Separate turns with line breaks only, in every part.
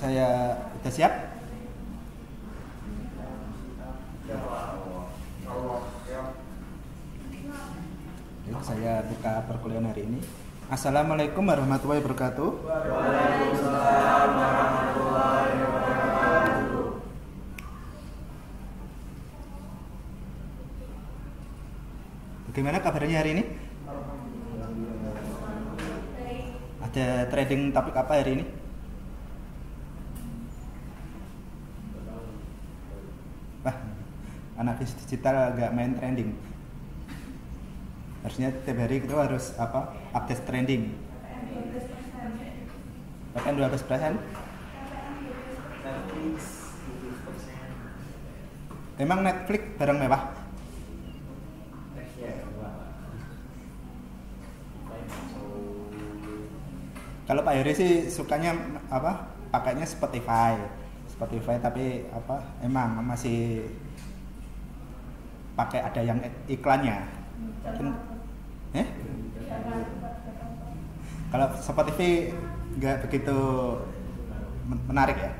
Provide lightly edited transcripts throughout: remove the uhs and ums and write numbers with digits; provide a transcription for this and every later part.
Saya udah siap. Saya buka perkuliahan hari ini. Assalamualaikum warahmatullahi wabarakatuh.
Waalaikumsalam warahmatullahi wabarakatuh.
Bagaimana kabarnya hari ini? Ada trading topik apa hari ini? Wah, analis digital agak main trending. Harusnya tiap hari kita harus update trending. Bahkan 12%. Emang Netflix barang mewah? Kalau Pak Heri sih sukanya pakainya Spotify tapi emang masih pakai ada yang iklannya. Kalau Spotify nggak begitu menarik ya.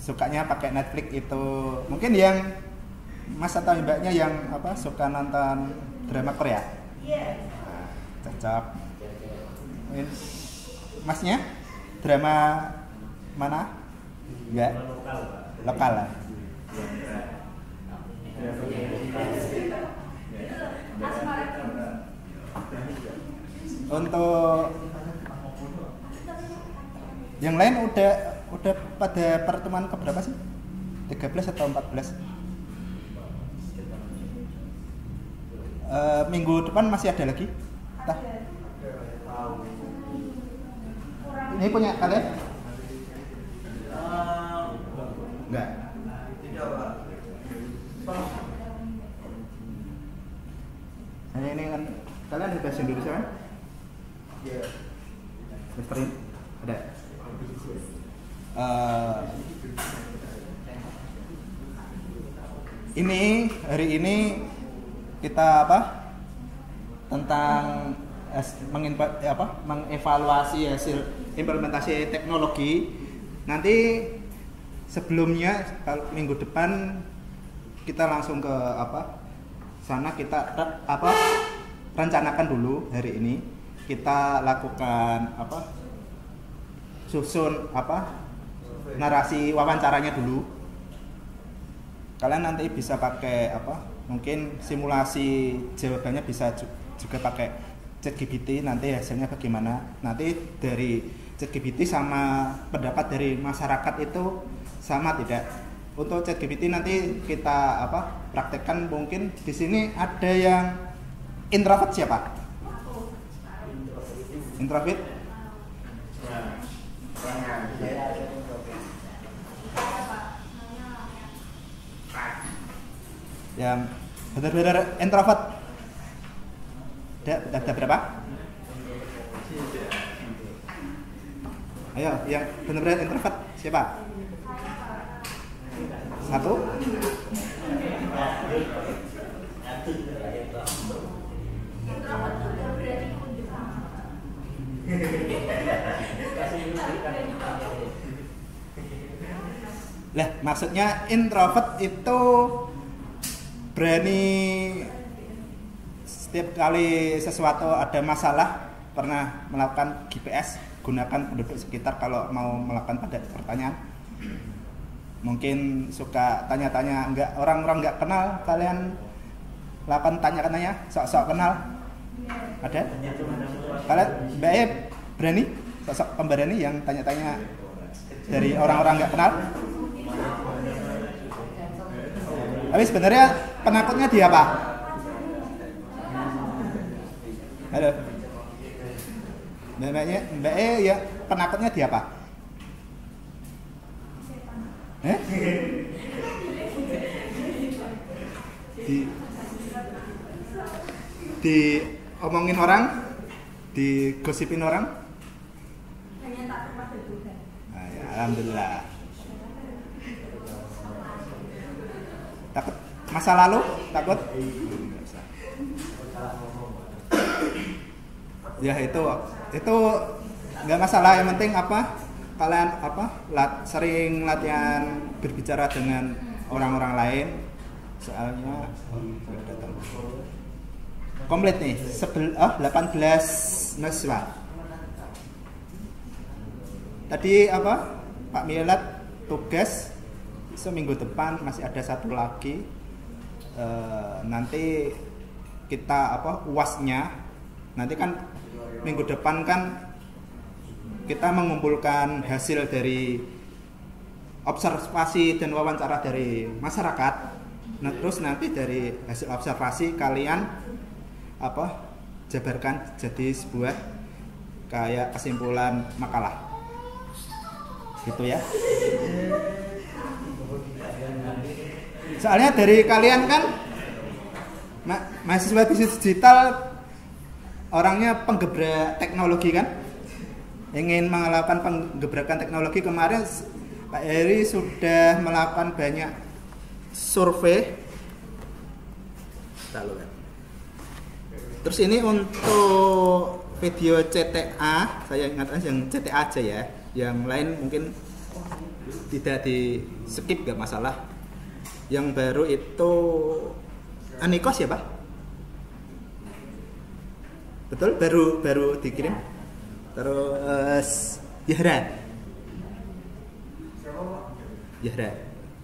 Sukanya pakai Netflix itu mungkin yang Mas atau Mbaknya yang suka nonton drama Korea. Nah, cocok. Masnya drama mana? Enggak. Lokal lah. Untuk yang lain udah pada pertemuan keberapa sih? 13 atau 14? Minggu depan masih ada lagi? Entah. Ini punya kalian? Enggak. Hanya ini kan kalian ada bahasa Indonesia kan? Iya. Semester ini ada. Ini hari ini kita tentang mengevaluasi hasil implementasi teknologi. Nanti sebelumnya kalau minggu depan kita langsung ke sana, kita rencanakan dulu hari ini kita lakukan susun narasi wawancaranya dulu. Kalian nanti bisa pakai mungkin simulasi jawabannya bisa juga pakai ChatGPT, nanti hasilnya bagaimana. Nanti dari ChatGPT sama pendapat dari masyarakat itu sama tidak. Untuk ChatGPT nanti kita praktekkan. Mungkin di sini ada yang introvert siapa? Introvert? Yang benar-benar introvert ada berapa? Ayo, yang benar-benar introvert siapa? Satu? Lah, maksudnya introvert itu berani setiap kali sesuatu ada masalah, pernah melakukan GPS, gunakan penduduk sekitar kalau mau melakukan pertanyaan. Mungkin suka tanya-tanya, orang-orang nggak kenal, kalian lakukan tanya-tanya, sok-sok kenal. Ada? Kalian Mbak E berani? Sosok pemberani yang tanya-tanya dari orang-orang nggak kenal? Tapi sebenarnya penakutnya dia apa? Halo. Mbak E ya penakutnya dia apa? Diomongin orang, digosipin orang. Nah, ya, alhamdulillah. Takut masa lalu? Takut? Ya itu nggak masalah, yang penting kalian sering latihan berbicara dengan orang-orang lain, soalnya komplit nih 18 mahasiswa. Tadi Pak Milat tugas seminggu depan masih ada satu lagi. Nanti kita UASnya nanti kan minggu depan kan kita mengumpulkan hasil dari observasi dan wawancara dari masyarakat. Nah, terus nanti dari hasil observasi kalian jabarkan jadi sebuah kayak kesimpulan makalah gitu ya. Soalnya dari kalian kan mahasiswa bisnis digital orangnya penggebrak teknologi kan, ingin melakukan penggebrakan teknologi. Kemarin Pak Heri sudah melakukan banyak survei. Terus ini untuk video CTA, saya ingatkan yang CTA aja ya, yang lain mungkin tidak di skip, gak masalah. Yang baru itu Anikos ya Pak? Betul, baru dikirim. Terus Yahra,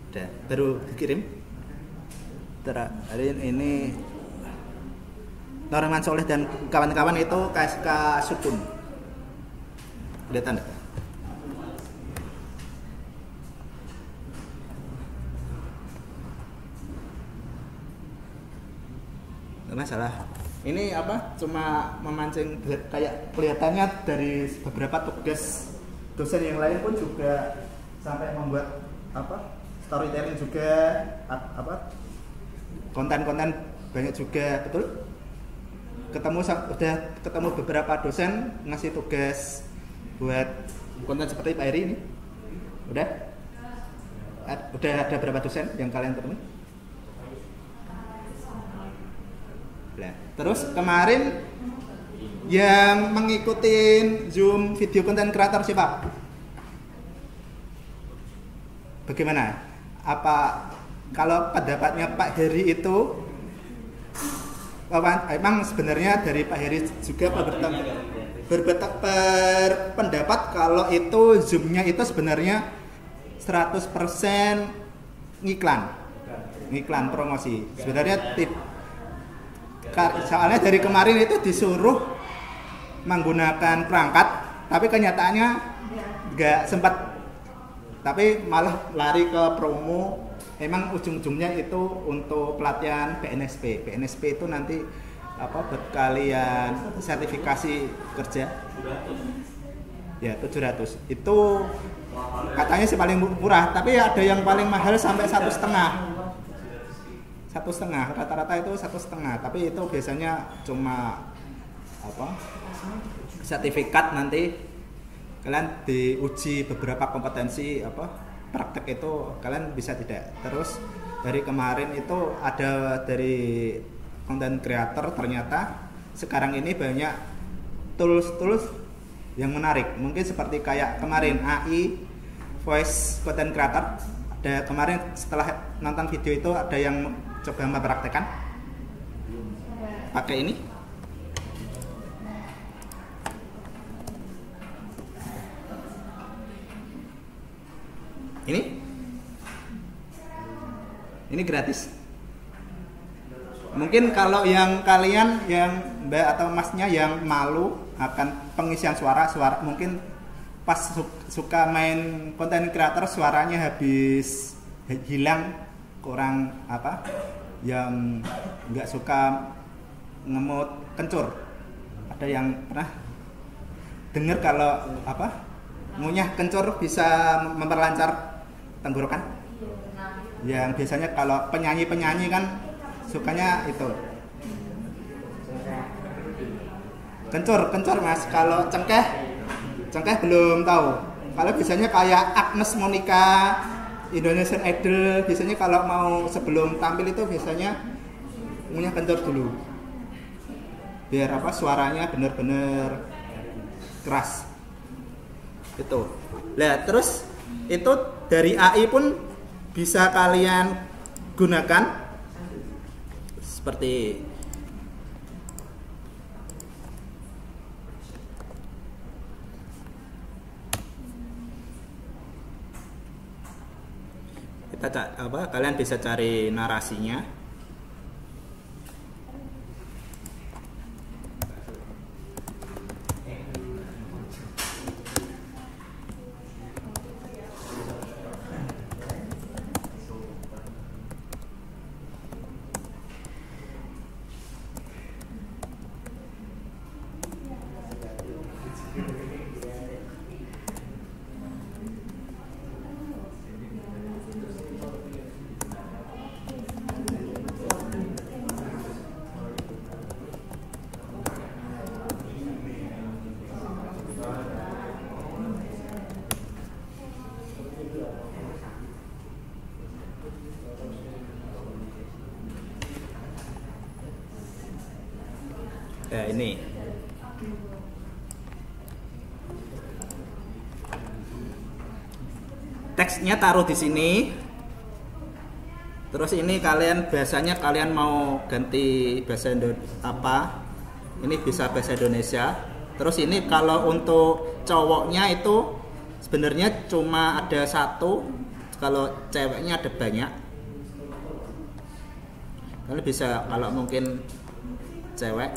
udah baru dikirim. Hari ini Norman Soleh dan kawan-kawan itu KSK Sukun. Udah tanda. Nggak masalah. Ini cuma memancing kayak kelihatannya dari beberapa tugas dosen yang lain pun juga sampai membuat storytelling juga, konten-konten banyak juga, betul? Udah ketemu beberapa dosen ngasih tugas buat konten seperti Pak Heri ini. Udah ada berapa dosen yang kalian ketemu? Nah, terus kemarin yang mengikuti Zoom video konten kreator siapa? Bagaimana? Apa kalau pendapatnya Pak Heri itu emang sebenarnya dari Pak Heri juga berpendapat kalau itu Zoom-nya itu sebenarnya 100% ngiklan promosi. Sebenarnya soalnya dari kemarin itu disuruh menggunakan perangkat, tapi kenyataannya nggak sempat, tapi malah lari ke promo. Emang ujung-ujungnya itu untuk pelatihan BNSP. BNSP itu nanti buat kalian sertifikasi kerja. Ya 700. Itu katanya sih paling murah, tapi ada yang paling mahal sampai 1,5. 1,5, rata-rata itu 1,5. Tapi itu biasanya cuma sertifikat, nanti kalian diuji beberapa kompetensi praktek itu kalian bisa tidak. Terus dari kemarin itu ada dari content creator, ternyata sekarang ini banyak tools yang menarik. Mungkin seperti kayak kemarin AI voice content creator. Ada kemarin setelah nonton video itu ada yang coba mempraktekkan pakai ini. Ini gratis. Mungkin kalau yang kalian yang Mbak atau Masnya yang malu akan pengisian suara mungkin pas suka main konten kreator suaranya habis hilang, kurang yang nggak suka ngemut kencur. Ada yang pernah dengar kalau ngunyah kencur bisa memperlancar tenggorokan? Yang biasanya kalau penyanyi kan sukanya itu kencur Mas. Kalau cengkeh belum tahu. Kalau biasanya kayak Agnes Monica, Indonesian Idol, biasanya kalau mau sebelum tampil itu biasanya ngunyah kencur dulu biar suaranya benar-benar keras itu. Nah, terus itu dari AI pun bisa kalian gunakan seperti kalian bisa cari narasinya. Ya, ini teksnya taruh di sini. Terus ini biasanya kalian mau ganti bahasa apa? Ini bisa bahasa Indonesia. Terus ini kalau untuk cowoknya itu sebenarnya cuma ada satu, kalau ceweknya ada banyak. Kalian bisa kalau mungkin cewek.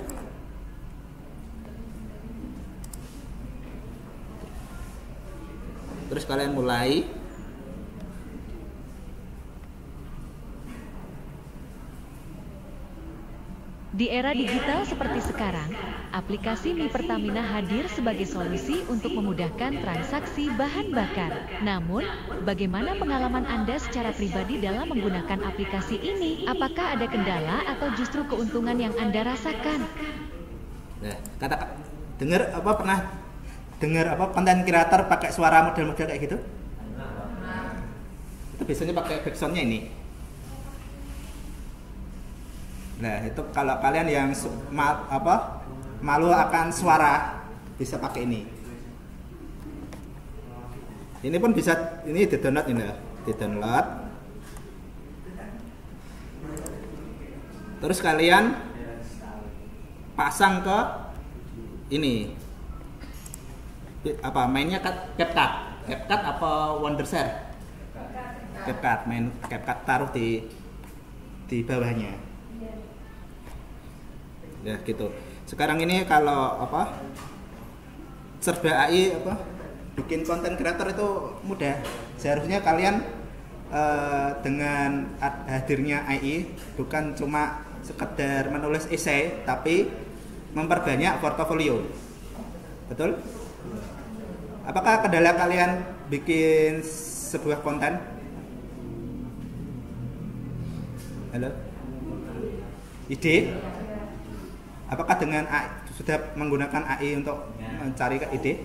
Terus kalian mulai.
Di era digital seperti sekarang, aplikasi Mi Pertamina hadir sebagai solusi untuk memudahkan transaksi bahan bakar. Namun, bagaimana pengalaman Anda secara pribadi dalam menggunakan aplikasi ini? Apakah ada kendala atau justru keuntungan yang Anda rasakan?
Nah, pernah dengar konten kreator pakai suara model-model kayak gitu? Itu biasanya pakai backsoundnya ini. Nah, itu kalau kalian yang malu akan suara bisa pakai ini. Ini pun bisa, ini di-download ini ya, di-download. Terus kalian pasang ke ini. Mainnya CapCut apa Wondershare? CapCut, main CapCut, taruh di bawahnya. Ya gitu. Sekarang ini kalau serba AI bikin konten kreator itu mudah. Seharusnya kalian dengan hadirnya AI bukan cuma sekedar menulis esai, tapi memperbanyak portofolio. Betul? Apakah kendala kalian bikin sebuah konten? Halo? Ide? Apakah dengan AI, sudah menggunakan AI untuk mencari ide?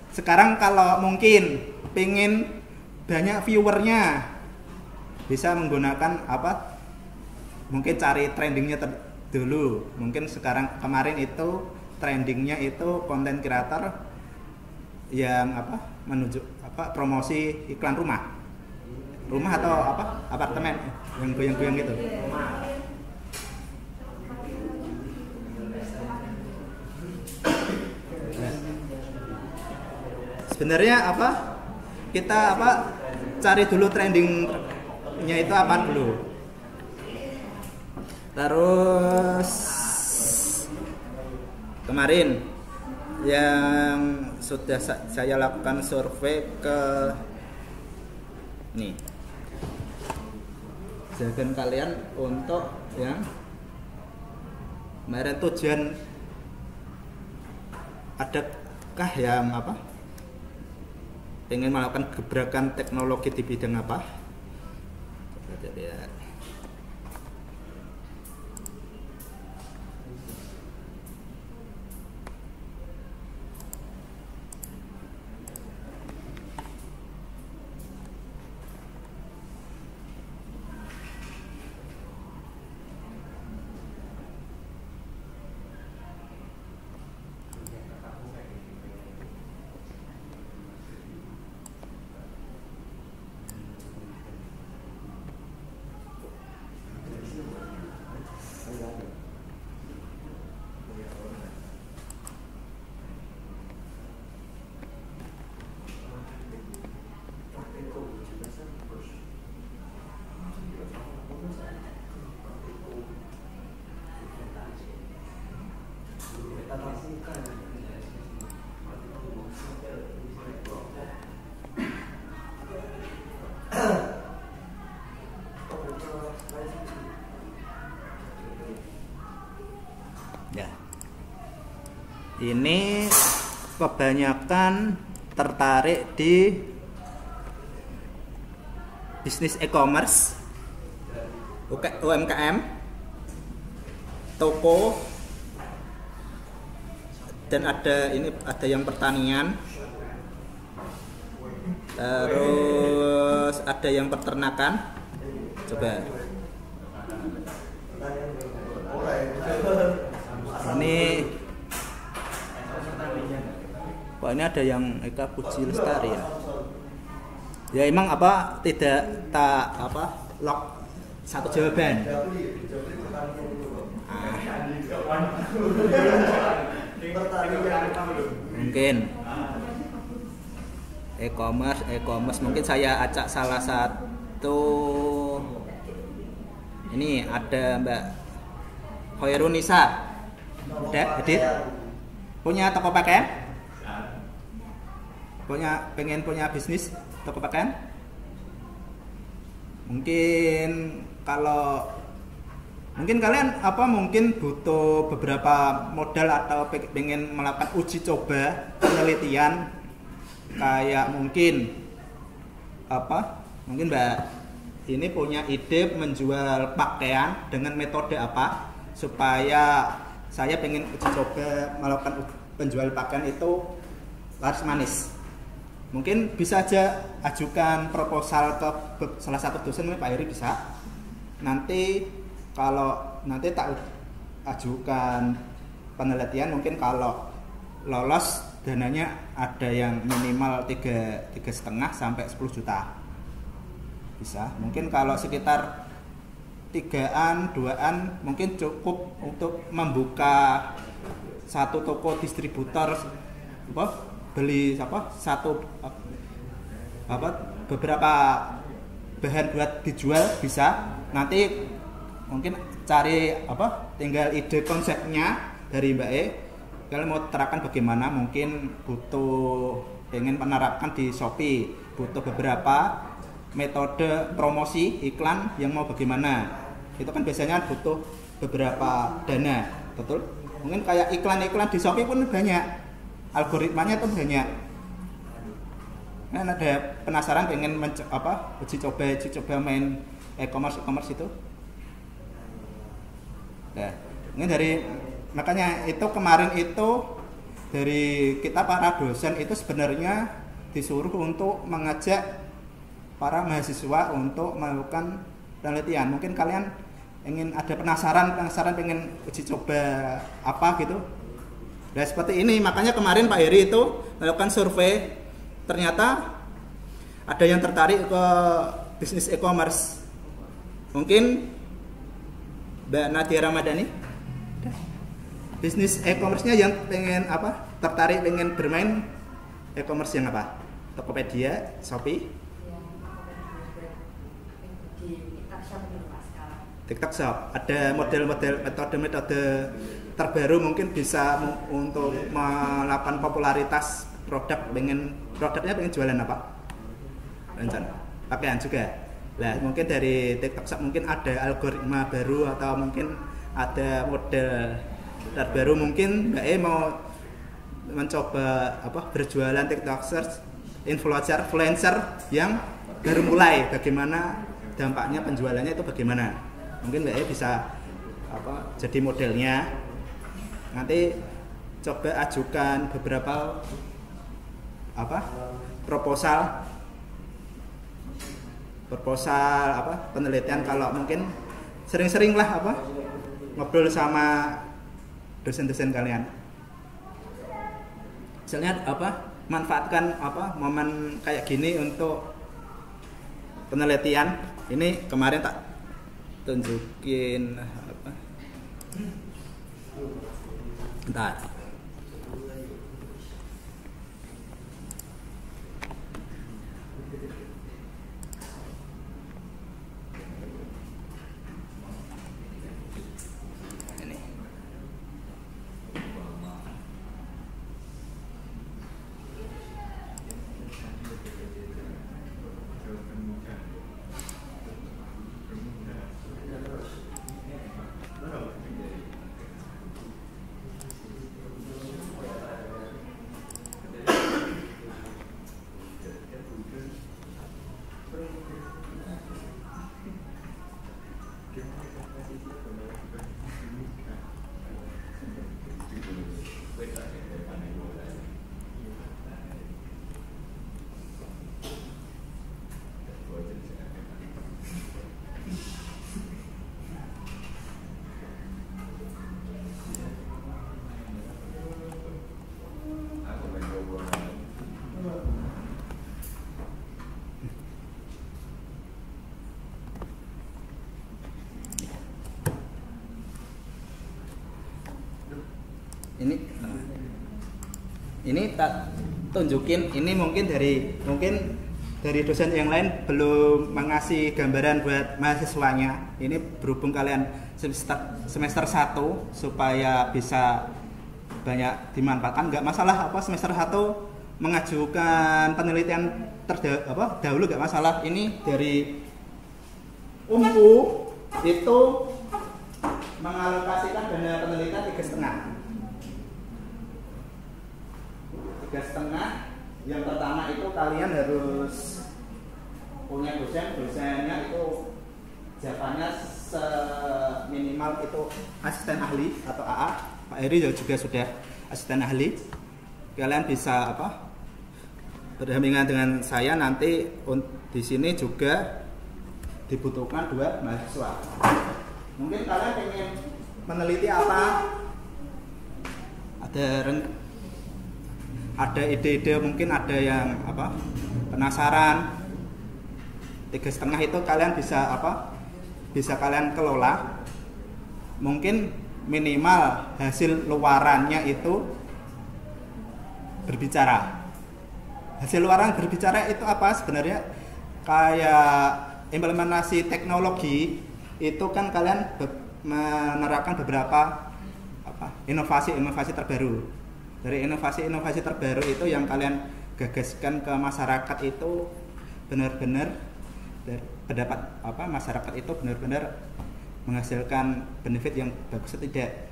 Sekarang kalau mungkin pengen banyak viewernya, bisa menggunakan mungkin cari trendingnya dulu. Mungkin kemarin itu trendingnya itu konten kreator yang menuju promosi iklan rumah atau apartemen yang goyang-goyang gitu. Sebenarnya kita cari dulu trendingnya itu apa dulu. Terus kemarin yang sudah saya lakukan survei ke nih, jangan kalian untuk yang kemarin tujuan adakah yang pengen melakukan gebrakan teknologi di bidang apa? Coba lihat. Ya. Ini kebanyakan tertarik di bisnis e-commerce, UMKM, toko, dan ada yang pertanian, terus ada yang peternakan. Coba ini, kok ini ada yang Eka Puji Lestari ya? Ya emang tidak lock satu jawaban. Mungkin e-commerce mungkin saya acak salah satu. Ini ada Mbak Hoirunisa, udah edit, punya toko pakaian, pengen punya bisnis toko pakaian. Mungkin kalian mungkin butuh beberapa modal atau pengen melakukan uji coba penelitian, kayak mungkin Mbak ini punya ide menjual pakaian dengan metode apa supaya saya pengen uji coba melakukan penjual pakaian itu laris manis. Mungkin bisa aja ajukan proposal ke salah satu dosen, Pak Heri bisa. Nanti tak ajukan penelitian, mungkin kalau lolos dananya ada yang minimal 3,5 sampai 10 juta. Bisa. Mungkin kalau sekitar 2an mungkin cukup untuk membuka satu toko distributor, beli beberapa bahan buat dijual bisa. Nanti mungkin cari tinggal ide konsepnya dari Mbak E. Kalian mau terapkan bagaimana, mungkin pengen menerapkan di Shopee, butuh beberapa metode promosi iklan yang mau bagaimana. Itu kan biasanya butuh beberapa dana, betul? Mungkin kayak iklan-iklan di Shopee pun banyak, algoritmanya tuh banyak. Kan ada penasaran pengen uji coba main e-commerce itu. Nah, ini makanya itu kemarin itu dari kita para dosen itu sebenarnya disuruh untuk mengajak para mahasiswa untuk melakukan penelitian. Mungkin kalian ada penasaran pengen uji coba gitu. Nah seperti ini, makanya kemarin Pak Heri itu melakukan survei, ternyata ada yang tertarik ke bisnis e-commerce. Mungkin Mbak Nadia Ramadhani, bisnis e-commerce-nya yang pengen tertarik pengen bermain e-commerce yang apa? Tokopedia, Shopee, TikTok Shop. Ada model-model metode terbaru, mungkin bisa untuk melakukan popularitas produknya pengen jualan apa? Rencana pakaian juga. Nah, mungkin dari TikTok Shop mungkin ada algoritma baru atau mungkin ada model terbaru. Mungkin Mbak E mau mencoba berjualan TikTok Search influencer yang baru mulai, bagaimana dampaknya penjualannya itu bagaimana. Mungkin Mbak E bisa jadi modelnya. Nanti coba ajukan beberapa proposal penelitian. Kalau mungkin sering-seringlah ngobrol sama dosen-dosen kalian. Misalnya manfaatkan momen kayak gini untuk penelitian. Ini kemarin tak tunjukin bentar. Ini ini tak tunjukin, ini mungkin dari dosen yang lain belum mengasih gambaran buat mahasiswanya. Ini berhubung kalian semester 1 supaya bisa banyak dimanfaatkan, nggak masalah apa semester 1 mengajukan penelitian dahulu nggak masalah. Ini dari UMU itu mengalokasikan dana penelitian 3,5. Yang pertama itu kalian harus punya dosennya itu jawabannya seminimal itu asisten ahli atau AA. Pak Heri juga sudah asisten ahli. Kalian bisa berdampingan dengan saya nanti. Di sini juga dibutuhkan 2 mahasiswa. Mungkin kalian ingin meneliti apa? Ada ide-ide, mungkin ada yang penasaran. 3,5 itu kalian bisa kalian kelola. Mungkin minimal hasil luarannya itu berbicara. Hasil luaran berbicara itu apa sebenarnya? Kayak implementasi teknologi itu kan kalian menerapkan beberapa inovasi terbaru. Dari inovasi terbaru itu yang kalian gagaskan ke masyarakat itu benar-benar pendapat masyarakat itu benar-benar menghasilkan benefit yang bagus atau tidak.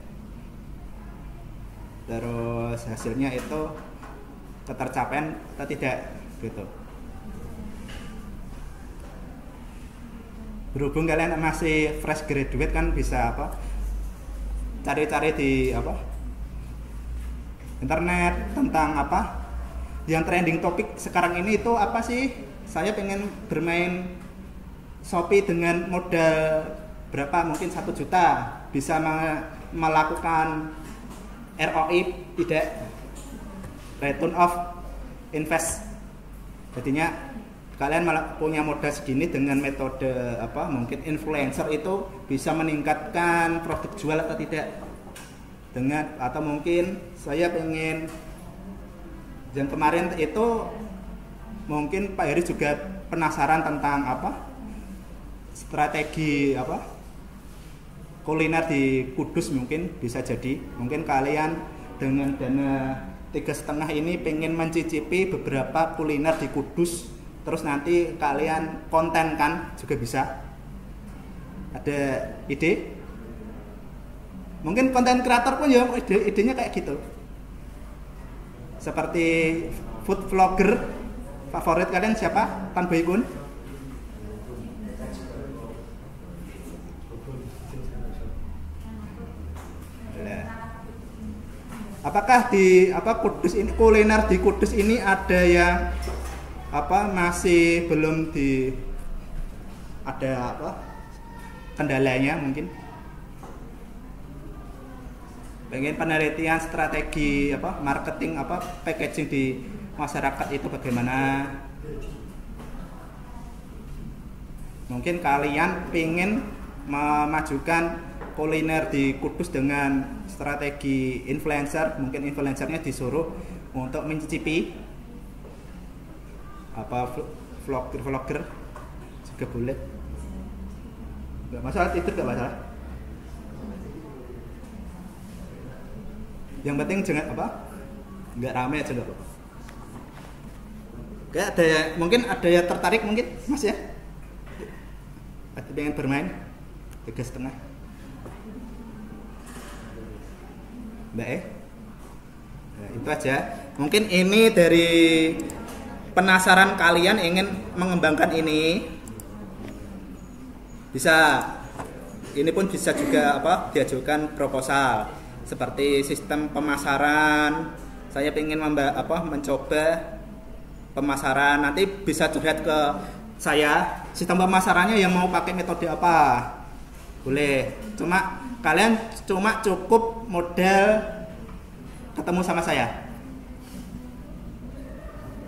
Terus hasilnya itu ketercapaian atau tidak gitu. Berhubung kalian masih fresh graduate kan bisa cari-cari di internet tentang yang trending topik sekarang ini itu apa sih. Saya pengen bermain Shopee dengan modal berapa, mungkin 1 juta, bisa melakukan ROI tidak, return of invest. Jadinya kalian punya modal segini dengan metode mungkin influencer itu bisa meningkatkan produk jual atau tidak. Atau mungkin saya pengen yang kemarin itu mungkin Pak Heri juga penasaran tentang strategi kuliner di Kudus, mungkin bisa jadi. Mungkin kalian dengan dana 3,5 ini pengen mencicipi beberapa kuliner di Kudus, terus nanti kalian konten kan juga bisa. Ada ide? Mungkin konten kreator pun ya idenya kayak gitu. Seperti food vlogger. Favorit kalian siapa? Tan Boykun? Apakah di Kudus ini, kuliner di Kudus ini ada yang masih belum ada kendalanya mungkin? Pengen penelitian strategi marketing packaging di masyarakat itu bagaimana? Mungkin kalian pengen memajukan kuliner di Kudus dengan strategi influencer, mungkin influencernya disuruh untuk mencicipi vlogger juga boleh. Gak masalah, itu gak masalah. Yang penting jangan nggak rame aja loh. Kayak mungkin ada yang tertarik mungkin Mas ya, ada pengen bermain 3,5. Mbak nah, itu aja. Mungkin ini dari penasaran kalian ingin mengembangkan ini, bisa. Ini pun bisa juga diajukan proposal. Seperti sistem pemasaran, saya ingin mencoba pemasaran, nanti bisa curhat ke saya sistem pemasarannya yang mau pakai metode apa, boleh. Kalian cuma cukup modal ketemu sama saya,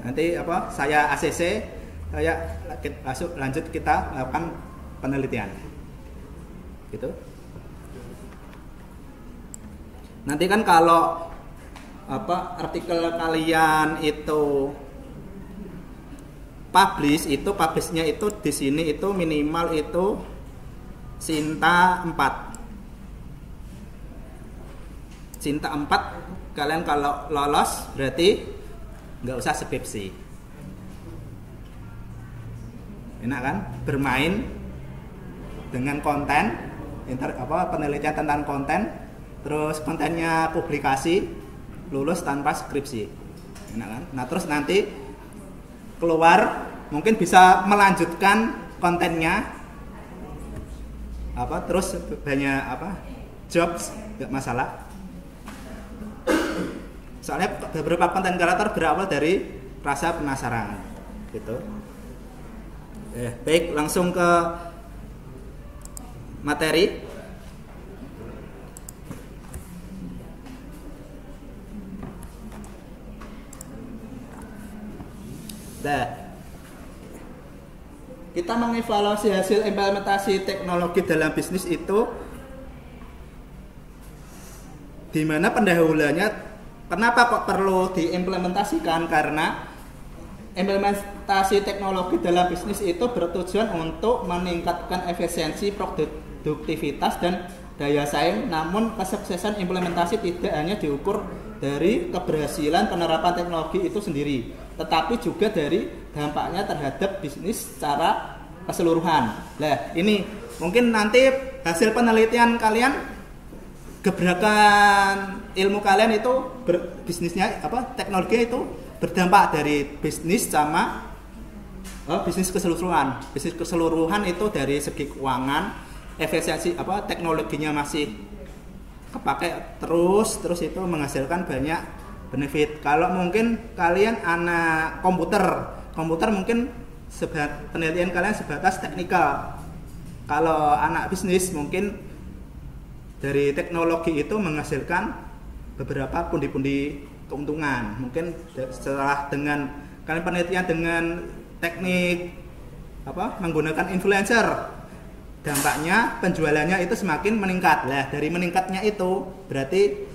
nanti saya ACC, saya lanjut kita lakukan penelitian gitu. Nanti kan kalau artikel kalian itu publishnya itu di sini itu minimal itu Sinta 4 kalian kalau lolos berarti nggak usah skripsi. Enak kan bermain dengan konten penelitian tentang konten, terus kontennya publikasi, lulus tanpa skripsi. Enak kan? Nah terus nanti keluar mungkin bisa melanjutkan kontennya terus banyak jobs, nggak masalah. Soalnya beberapa konten kreator berawal dari rasa penasaran gitu. Baik, langsung ke materi. Kita mengevaluasi hasil implementasi teknologi dalam bisnis itu di mana pendahuluannya kenapa kok perlu diimplementasikan, karena implementasi teknologi dalam bisnis itu bertujuan untuk meningkatkan efisiensi, produktivitas dan daya saing. Namun kesuksesan implementasi tidak hanya diukur dari keberhasilan penerapan teknologi itu sendiri, tetapi juga dari dampaknya terhadap bisnis secara keseluruhan. Nah, ini mungkin nanti hasil penelitian kalian, gebrakan ilmu kalian itu bisnisnya teknologi itu berdampak dari bisnis sama bisnis keseluruhan. Bisnis keseluruhan itu dari segi keuangan, efisiensi teknologinya masih kepake terus itu menghasilkan banyak benefit. Kalau mungkin kalian anak komputer mungkin penelitian kalian sebatas teknikal. Kalau anak bisnis mungkin dari teknologi itu menghasilkan beberapa pundi-pundi keuntungan. Mungkin setelah dengan kalian penelitian dengan teknik menggunakan influencer, dampaknya penjualannya itu semakin meningkat. Lah dari meningkatnya itu berarti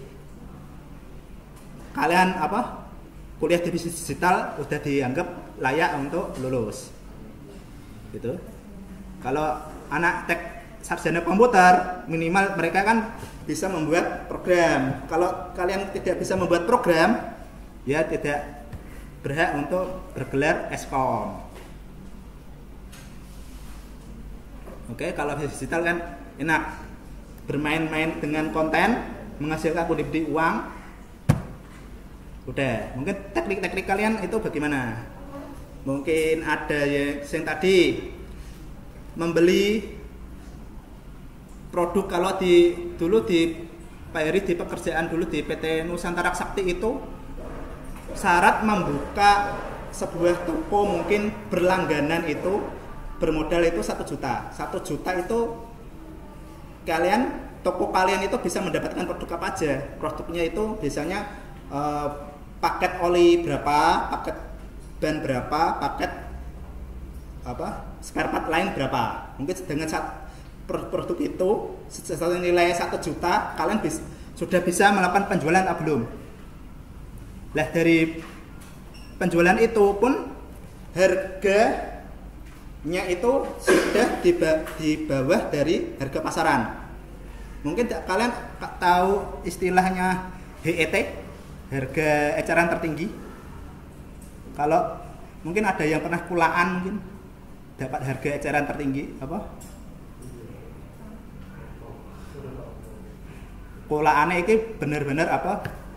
kalian kuliah di bisnis digital udah dianggap layak untuk lulus gitu. Kalau anak sarjana komputer minimal mereka kan bisa membuat program. Kalau kalian tidak bisa membuat program, ya tidak berhak untuk bergelar Eskom. Oke, kalau digital kan enak, bermain-main dengan konten, menghasilkan pundi-pundi uang. Udah, mungkin teknik-teknik kalian itu bagaimana? Mungkin ada yang tadi membeli produk. Kalau dulu di Pak Heri di pekerjaan dulu di PT Nusantara Sakti itu syarat membuka sebuah toko mungkin berlangganan itu bermodal itu 1 juta. 1 juta itu toko kalian itu bisa mendapatkan produk apa aja. Produknya itu biasanya paket oli berapa, paket ban berapa, paket spare part lain berapa. Mungkin dengan produk itu sesuatu nilai 1 juta kalian sudah bisa melakukan penjualan atau belum. Lah dari penjualan itu pun harganya itu sudah di bawah dari harga pasaran. Mungkin kalian tahu istilahnya HET, harga eceran tertinggi. Kalau mungkin ada yang pernah kulaan mungkin dapat harga eceran tertinggi kulaannya ini benar-benar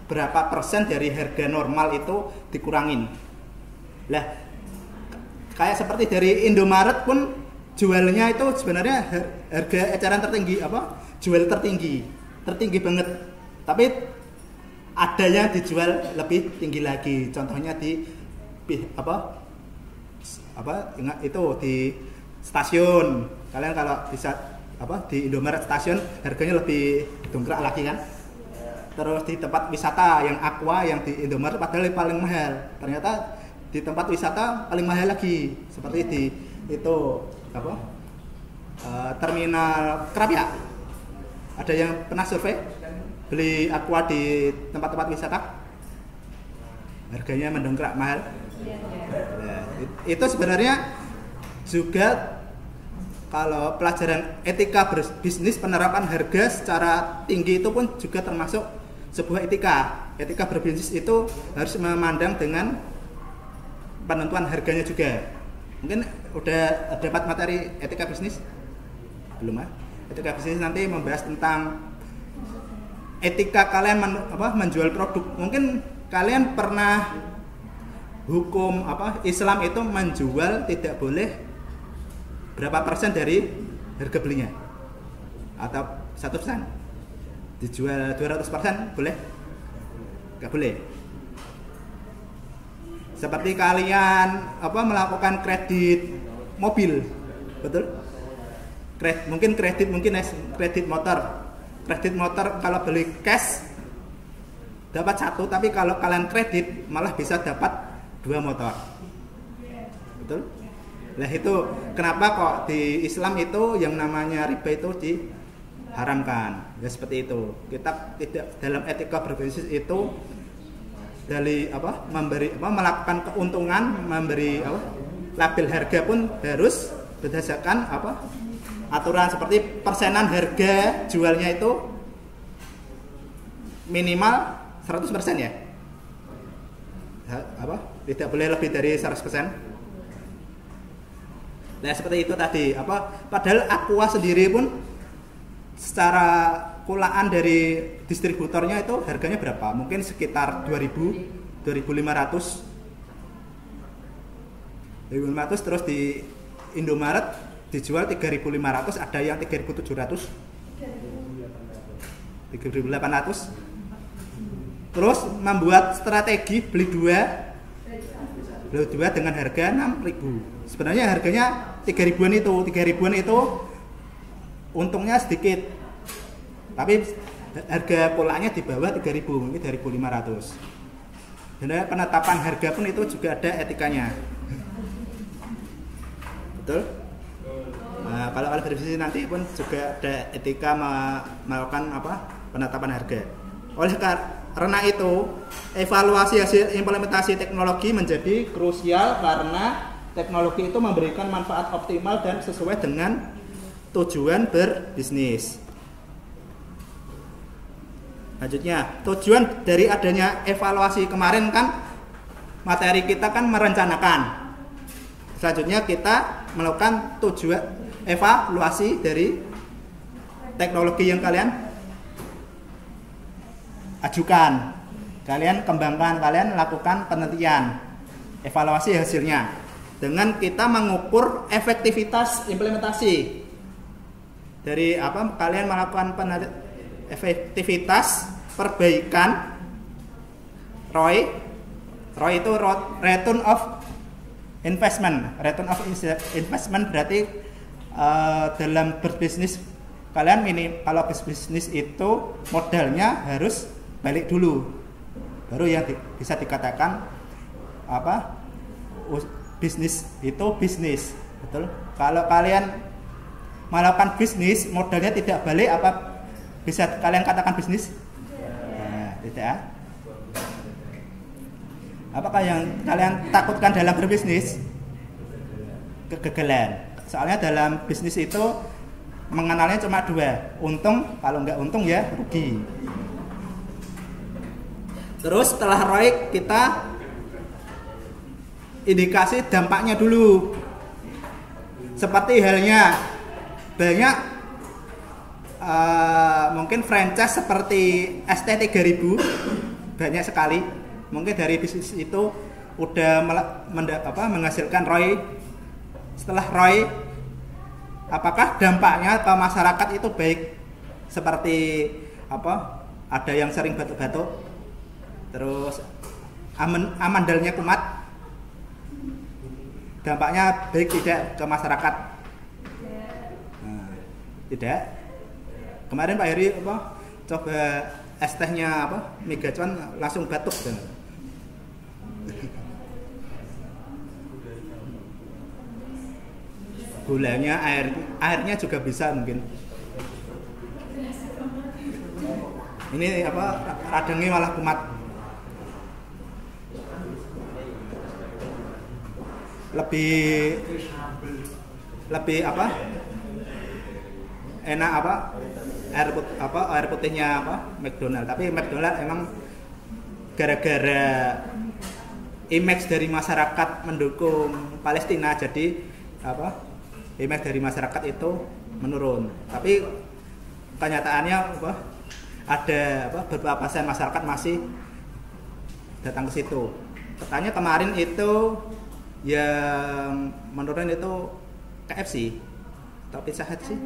berapa persen dari harga normal itu dikurangin. Lah kayak seperti dari Indomaret pun jualnya itu sebenarnya harga eceran tertinggi jual tertinggi banget, tapi ada yang dijual lebih tinggi lagi. Contohnya di itu di stasiun. Kalian kalau bisa di Indomaret stasiun harganya lebih dongkrak lagi kan. Terus di tempat wisata yang Aqua yang di Indomaret padahal paling mahal, ternyata di tempat wisata paling mahal lagi. Seperti di itu terminal Kerapia. Ada yang pernah survei beli aqua di tempat-tempat wisata harganya mendongkrak mahal. Nah, itu sebenarnya juga kalau pelajaran etika berbisnis, penerapan harga secara tinggi itu pun juga termasuk sebuah etika. Etika berbisnis itu harus memandang dengan penentuan harganya juga. Mungkin udah dapat materi etika bisnis? Belum ya? Etika bisnis nanti membahas tentang etika kalian menjual produk. Mungkin kalian pernah hukum Islam itu menjual tidak boleh berapa persen dari harga belinya, atau 100%. Dijual 200% boleh? Nggak boleh. Seperti kalian melakukan kredit mobil, betul? Mungkin kredit motor. Kredit motor kalau beli cash dapat 1, tapi kalau kalian kredit malah bisa dapat 2 motor. Betul? Nah itu kenapa kok di Islam itu yang namanya riba itu diharamkan. Ya seperti itu. Kita tidak dalam etika berbisnis itu dari melakukan keuntungan, memberi label harga pun harus berdasarkan aturan seperti persenan harga jualnya itu minimal 100% ya. Tidak boleh lebih dari 100%. Nah seperti itu tadi. Padahal aqua sendiri pun secara kulaan dari distributornya itu harganya berapa? Mungkin sekitar 2.000, 2.500, terus di Indomaret dijual 3.500, ada yang 3.700, 3.800. Terus membuat strategi beli dua dengan harga 6.000. Sebenarnya harganya 3.000-an itu. 3.000-an itu untungnya sedikit. Tapi harga polanya di bawah 3.000, mungkin 3.500. Dan penetapan harga pun itu juga ada etikanya. Betul? Nah, kalau berbisnis nanti pun juga ada etika melakukan penetapan harga. Oleh karena itu, evaluasi hasil implementasi teknologi menjadi krusial karena teknologi itu memberikan manfaat optimal dan sesuai dengan tujuan berbisnis. Selanjutnya, tujuan dari adanya evaluasi kemarin kan materi kita kan merencanakan. Selanjutnya kita melakukan tujuan evaluasi dari teknologi yang kalian ajukan, kalian kembangkan, kalian lakukan penelitian, evaluasi hasilnya dengan kita mengukur efektivitas implementasi dari kalian melakukan efektivitas perbaikan ROI itu return of investment. Return of investment berarti dalam berbisnis kalian kalau bisnis itu modalnya harus balik dulu, baru yang bisa dikatakan bisnis itu bisnis, betul? Kalau kalian melakukan bisnis modalnya tidak balik, bisa kalian katakan bisnis? Nah, tidak. Apakah yang kalian takutkan dalam berbisnis? Kegagalan. Soalnya dalam bisnis itu mengenalnya cuma 2, untung, kalau nggak untung ya rugi. Terus setelah ROI kita indikasi dampaknya dulu. Seperti halnya banyak mungkin franchise seperti ST3000 banyak sekali. Mungkin dari bisnis itu udah menghasilkan ROI. Setelah ROI, apakah dampaknya ke masyarakat itu baik? Seperti ada yang sering batuk-batuk, terus amandalnya kumat, dampaknya baik tidak ke masyarakat? Nah, tidak. Kemarin Pak Heri coba es tehnya Megacuan langsung batuk. Gulanya airnya juga bisa mungkin. Ini apa radangnya malah kumat. Lebih apa? Enak apa? Air putihnya apa? McDonald. Tapi McDonald emang gara-gara image dari masyarakat mendukung Palestina, jadi apa? Image dari masyarakat itu menurun. Tapi kenyataannya apa? Ada apa? Beberapa persen masyarakat masih datang ke situ. Katanya kemarin itu yang menurun itu KFC atau Pizza Hut sih?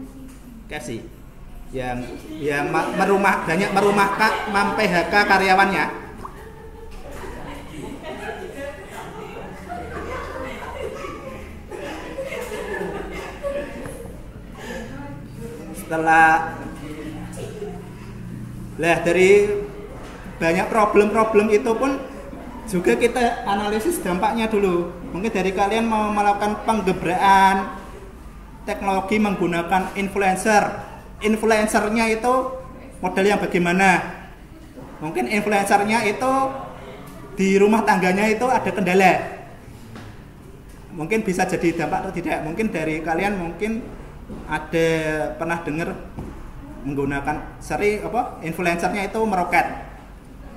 KFC yang banyak merumahkan PHK karyawannya. Setelah dari banyak problem-problem itu pun juga kita analisis dampaknya dulu. Mungkin dari kalian mau melakukan penggebrakan teknologi menggunakan influencernya itu model yang bagaimana? Mungkin influencernya itu di rumah tangganya itu ada kendala. Mungkin bisa jadi dampak atau tidak. Mungkin dari kalian mungkin ada pernah dengar menggunakan influencernya itu meroket.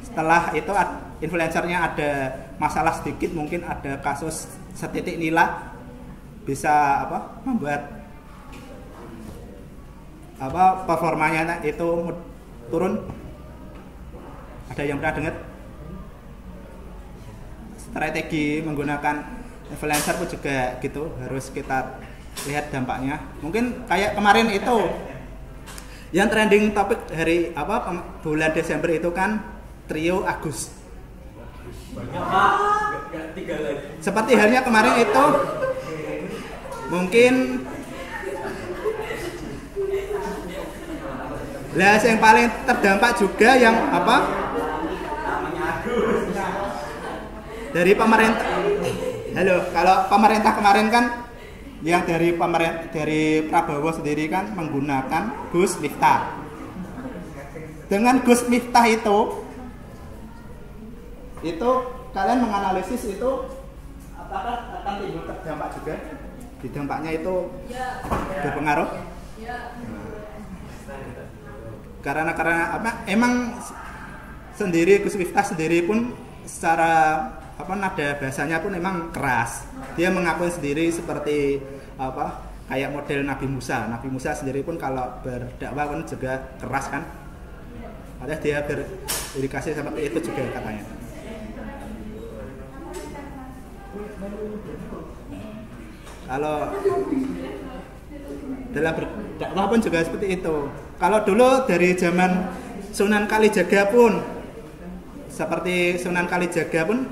Setelah itu influencernya ada masalah sedikit, mungkin ada kasus setitik nila, bisa membuat performanya itu turun. Ada yang pernah dengar? Strategi menggunakan influencer pun juga gitu, harus kita lihat dampaknya. Mungkin kayak kemarin itu yang trending topik hari bulan Desember itu kan trio Agus.
Banyak Pak, gak 3 lagi.
Seperti halnya kemarin itu mungkin yang paling terdampak juga yang dari pemerintah. Halo, kalau pemerintah kemarin kan yang dari Prabowo sendiri kan menggunakan Gus Miftah. Dengan Gus Miftah itu kalian menganalisis itu apakah akan timbul terdampak juga? Di dampaknya itu berpengaruh? Karena emang sendiri Gus Miftah sendiri pun secara nada bahasanya pun emang keras. Dia mengakui sendiri seperti kayak model Nabi Musa. Nabi Musa sendiri pun kalau berdakwah pun juga keras kan. Ada dia berdikasi seperti itu juga katanya. Kalau dalam berdakwah pun juga seperti itu. Kalau dulu dari zaman Sunan Kalijaga pun seperti Sunan Kalijaga pun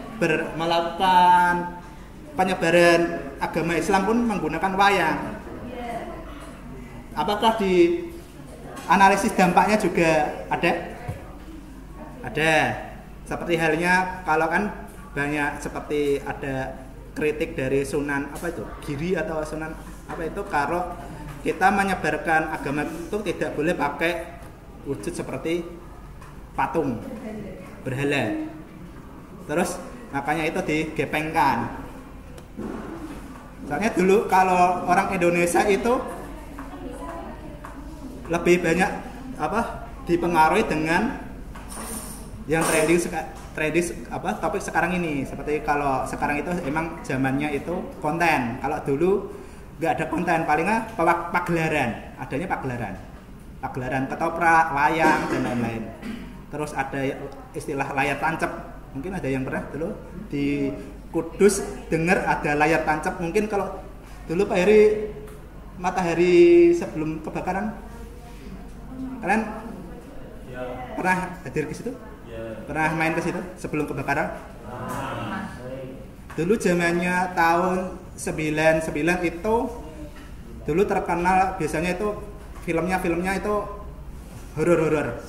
melakukan penyebaran agama Islam pun menggunakan wayang. Apakah di analisis dampaknya juga ada? Ada. Seperti halnya kalau kan banyak seperti ada kritik dari Sunan Giri atau Sunan kalau kita menyebarkan agama itu tidak boleh pakai wujud seperti patung berhala. Terus makanya itu digepengkan. Soalnya dulu kalau orang Indonesia itu lebih banyak dipengaruhi dengan yang topik sekarang ini. Seperti kalau sekarang itu emang zamannya itu konten. Kalau dulu nggak ada konten, palingnya pagelaran, adanya pagelaran ketoprak, wayang dan lain-lain. Terus ada istilah layar tancap, mungkin ada yang pernah dulu di Kudus dengar ada layar tancap. Mungkin kalau dulu Pak Heri matahari sebelum kebakaran, kalian pernah hadir ke situ? Pernah main ke situ sebelum kebakaran? Dulu zamannya tahun 99 itu dulu terkenal biasanya itu filmnya itu horor.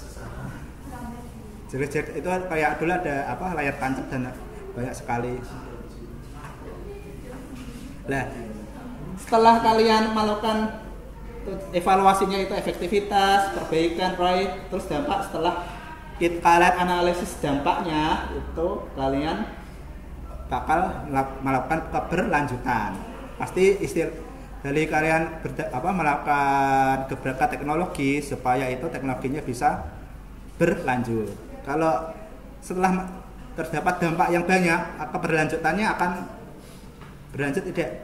Jadi itu kayak dulu ada layar tancap dan banyak sekali. Nah, setelah kalian melakukan evaluasinya itu efektivitas, perbaikan, terus dampak setelah kalian analisis dampaknya itu kalian bakal melakukan keberlanjutan. Pasti dari kalian melakukan gebrakan teknologi supaya itu teknologinya bisa berlanjut. Kalau setelah terdapat dampak yang banyak, keberlanjutannya akan berlanjut tidak.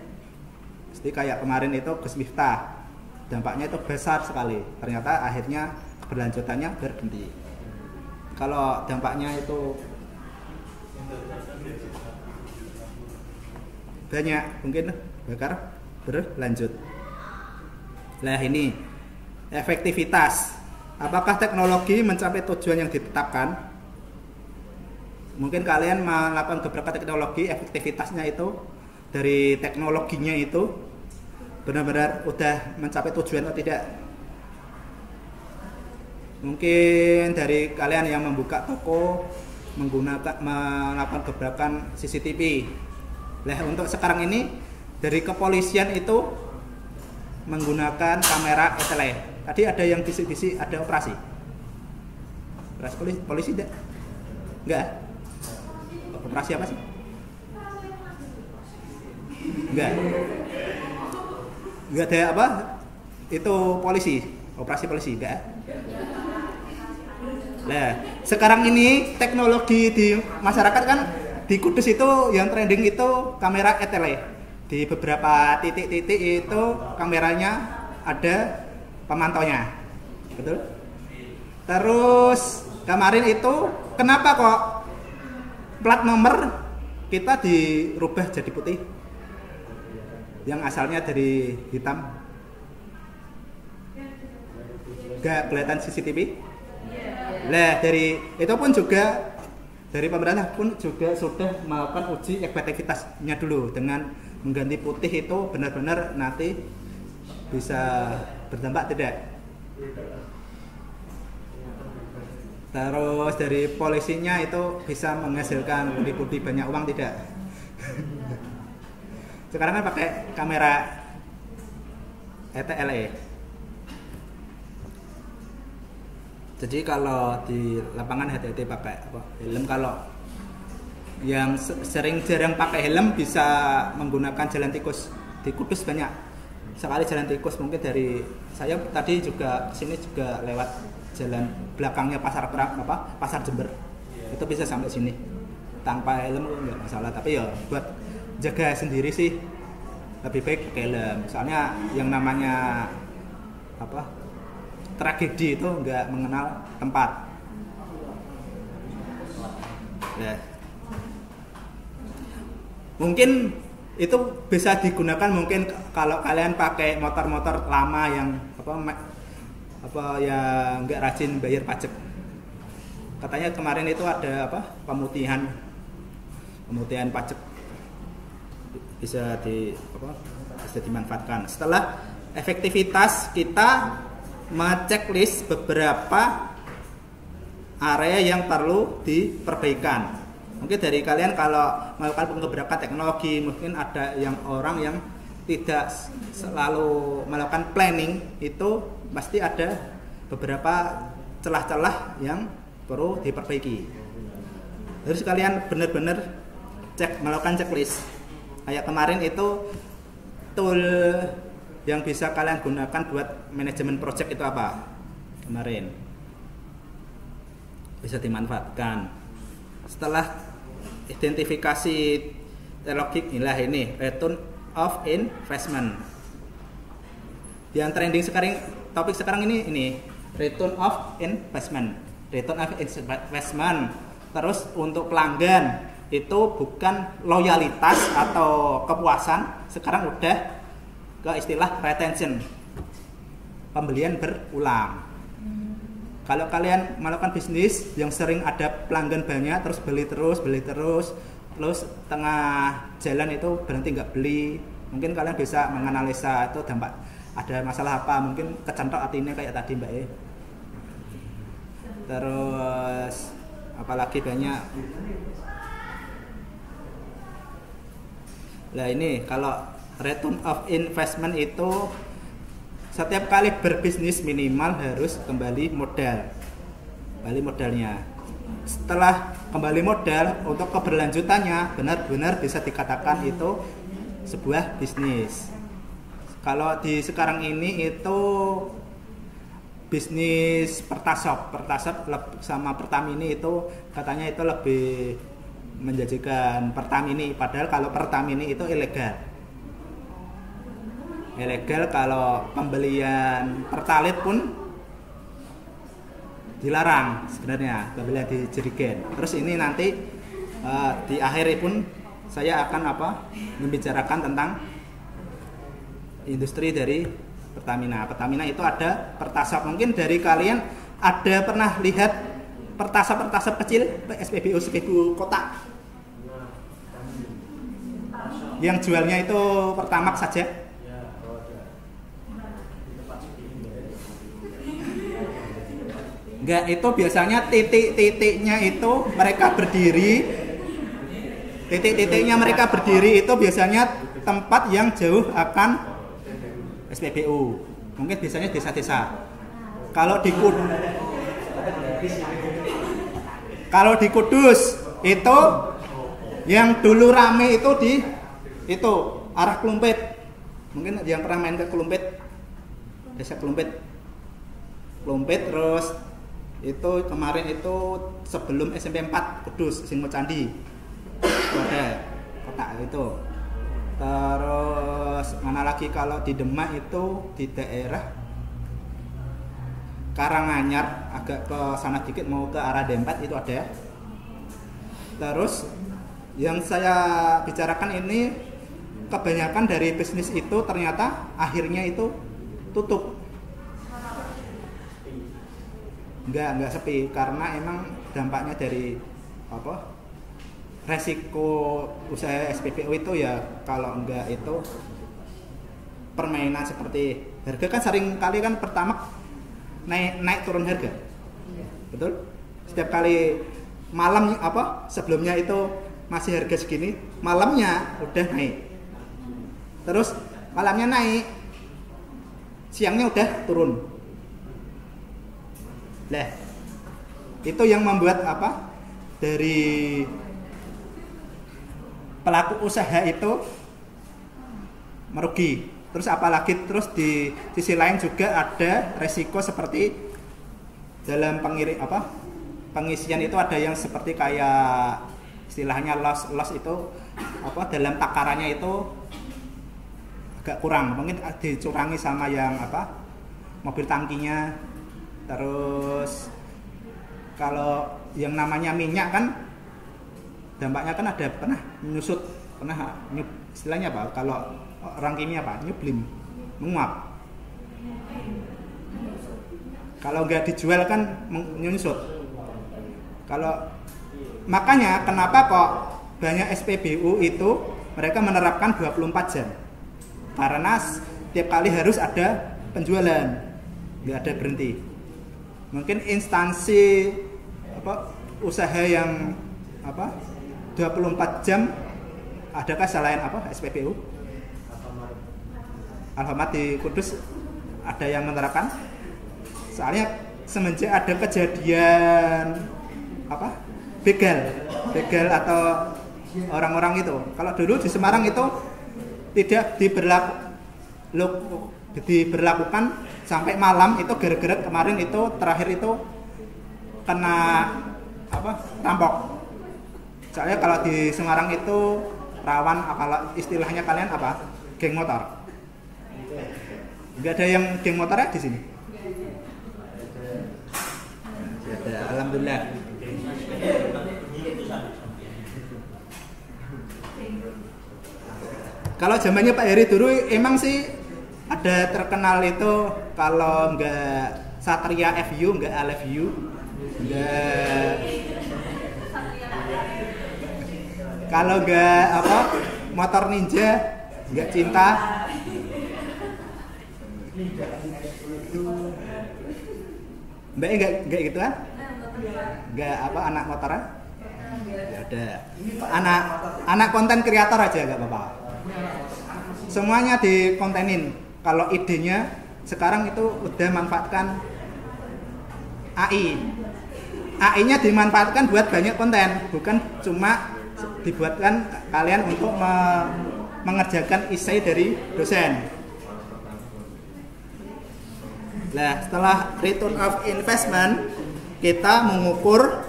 Seperti kayak kemarin itu Gus Miftah, dampaknya itu besar sekali. Ternyata akhirnya keberlanjutannya berhenti. Kalau dampaknya itu banyak, mungkin bakal berlanjut. Nah ini efektivitas. Apakah teknologi mencapai tujuan yang ditetapkan? Mungkin kalian melakukan gebrakan teknologi, efektivitasnya itu dari teknologinya itu benar-benar udah mencapai tujuan atau tidak? Mungkin dari kalian yang membuka toko melakukan gebrakan CCTV. Nah untuk sekarang ini dari kepolisian itu menggunakan kamera etele. Tadi ada yang bisik-bisik ada operasi polisi tidak? Enggak? Operasi apa sih? Enggak ada apa? Itu polisi, operasi polisi enggak? Nah, sekarang ini teknologi di masyarakat kan di Kudus itu yang trending itu kamera etele. Di beberapa titik-titik itu kameranya ada pemantaunya. Betul? Terus kemarin itu kenapa kok plat nomor kita dirubah jadi putih? Yang asalnya dari hitam. Gak kelihatan CCTV? Nah, dari itu pun juga dari pemerintah pun juga sudah melakukan uji efektivitasnya dulu dengan mengganti putih itu benar-benar nanti bisa berdampak tidak. Terus dari polisinya itu bisa menghasilkan pundi-pundi banyak uang tidak. Sekarang kan pakai kamera ETLE. Jadi kalau di lapangan hati-hati pakai helm. Kalau yang sering jarang pakai helm bisa menggunakan jalan tikus. Di Kudus banyak sekali jalan tikus. Mungkin dari saya tadi juga sini juga lewat jalan belakangnya pasar Jember. Itu bisa sampai sini tanpa helm nggak masalah. Tapi ya buat jaga sendiri sih lebih baik pakai helm. Soalnya yang namanya tragedi itu nggak mengenal tempat. Nah, mungkin itu bisa digunakan mungkin kalau kalian pakai motor-motor lama yang yang nggak rajin bayar pajak. Katanya kemarin itu ada pemutihan pajak bisa dimanfaatkan. Setelah efektivitas kita mengeceklis beberapa area yang perlu diperbaikan. Mungkin dari kalian kalau melakukan pengebrakan teknologi, mungkin ada orang yang tidak selalu melakukan planning, itu pasti ada beberapa celah-celah yang perlu diperbaiki. Harus kalian benar-benar melakukan checklist. Kayak kemarin itu tool yang bisa kalian gunakan buat manajemen project itu apa? Kemarin bisa dimanfaatkan. Setelah identifikasi teknologi inilah ini return of investment. Yang trending sekarang, topik sekarang ini return of investment. Return of investment. Terus untuk pelanggan itu bukan loyalitas atau kepuasan, sekarang udah ke istilah retention, pembelian berulang. Kalau kalian melakukan bisnis yang sering ada pelanggan banyak, terus beli terus, tengah jalan itu berhenti nggak beli, mungkin kalian bisa menganalisa itu dampak ada masalah apa, mungkin kecentok hatinya kayak tadi Mbak E. Terus apalagi banyak. Nah ini kalau return of investment itu setiap kali berbisnis minimal harus kembali modal. kembali modalnya. Setelah kembali modal, untuk keberlanjutannya benar-benar bisa dikatakan itu sebuah bisnis. Kalau di sekarang ini itu bisnis Pertasop sama Pertamini itu katanya itu lebih menjanjikan Pertamini, padahal kalau Pertamini itu ilegal. Kalau pembelian Pertalite pun dilarang sebenarnya, pembelian di jerigen. Terus ini nanti di akhir pun saya akan membicarakan tentang industri dari Pertamina. Pertamina itu ada Pertasop. Mungkin dari kalian ada pernah lihat Pertasop kecil, SPBU kotak, yang jualnya itu Pertamax saja. Enggak, itu biasanya titik-titiknya itu mereka berdiri. Titik-titiknya mereka berdiri itu biasanya tempat yang jauh akan SPBU. Mungkin biasanya desa-desa. Kalau di Kudus itu yang dulu rame itu di arah Klumpit. Mungkin yang pernah main ke Klumpit, desa Klumpit terus itu kemarin itu sebelum SMP 4 Kudus Singmo Candi ada kotak itu. Terus mana lagi, kalau di Demak itu di daerah Karanganyar, agak ke sana dikit mau ke arah Dempet itu ada. Terus yang saya bicarakan ini kebanyakan dari bisnis itu ternyata akhirnya itu tutup. Enggak sepi, karena emang dampaknya dari resiko usaha SPBU itu ya, kalau enggak itu permainan seperti harga kan sering kali kan pertama naik turun harga, betul? Setiap kali malam sebelumnya itu masih harga segini, malamnya udah naik, terus malamnya naik, siangnya udah turun. Lah, itu yang membuat dari pelaku usaha itu merugi. Terus apalagi terus di sisi lain juga ada resiko seperti dalam pengisian itu ada yang seperti kayak istilahnya loss itu dalam takarannya itu agak kurang, mungkin dicurangi sama yang mobil tangkinya. Terus kalau yang namanya minyak kan dampaknya kan ada pernah istilahnya kalau orang kimia nyublim, menguap. Kalau nggak dijual kan menyusut. Makanya kenapa kok banyak SPBU itu mereka menerapkan 24 jam, karena setiap kali harus ada penjualan, nggak ada berhenti. Mungkin instansi usaha yang 24 jam, adakah selain SPBU? Alfamart di Kudus ada yang menerapkan. Soalnya semenjak ada kejadian begal atau orang-orang itu. Kalau dulu di Semarang itu tidak diberlakukan sampai malam, itu gara-gara kemarin itu terakhir itu kena rampok. Soalnya kalau di Semarang itu rawan, kalau istilahnya kalian geng motor. Enggak ada yang geng motor ya di sini? Ya, alhamdulillah. Kalau zamannya Pak Heri dulu emang sih ada terkenal itu, kalau enggak Satria FU, enggak Alef U, enggak, kalau enggak motor ninja, enggak cinta. Mbak enggak gitu kan? Enggak anak motoran? Ya ada. Anak konten kreator aja enggak apa-apa. Semuanya dikontenin. Kalau idenya sekarang itu udah manfaatkan AI. AI-nya dimanfaatkan buat banyak konten, bukan cuma dibuatkan kalian untuk mengerjakan esai dari dosen. Nah, setelah return of investment, kita mengukur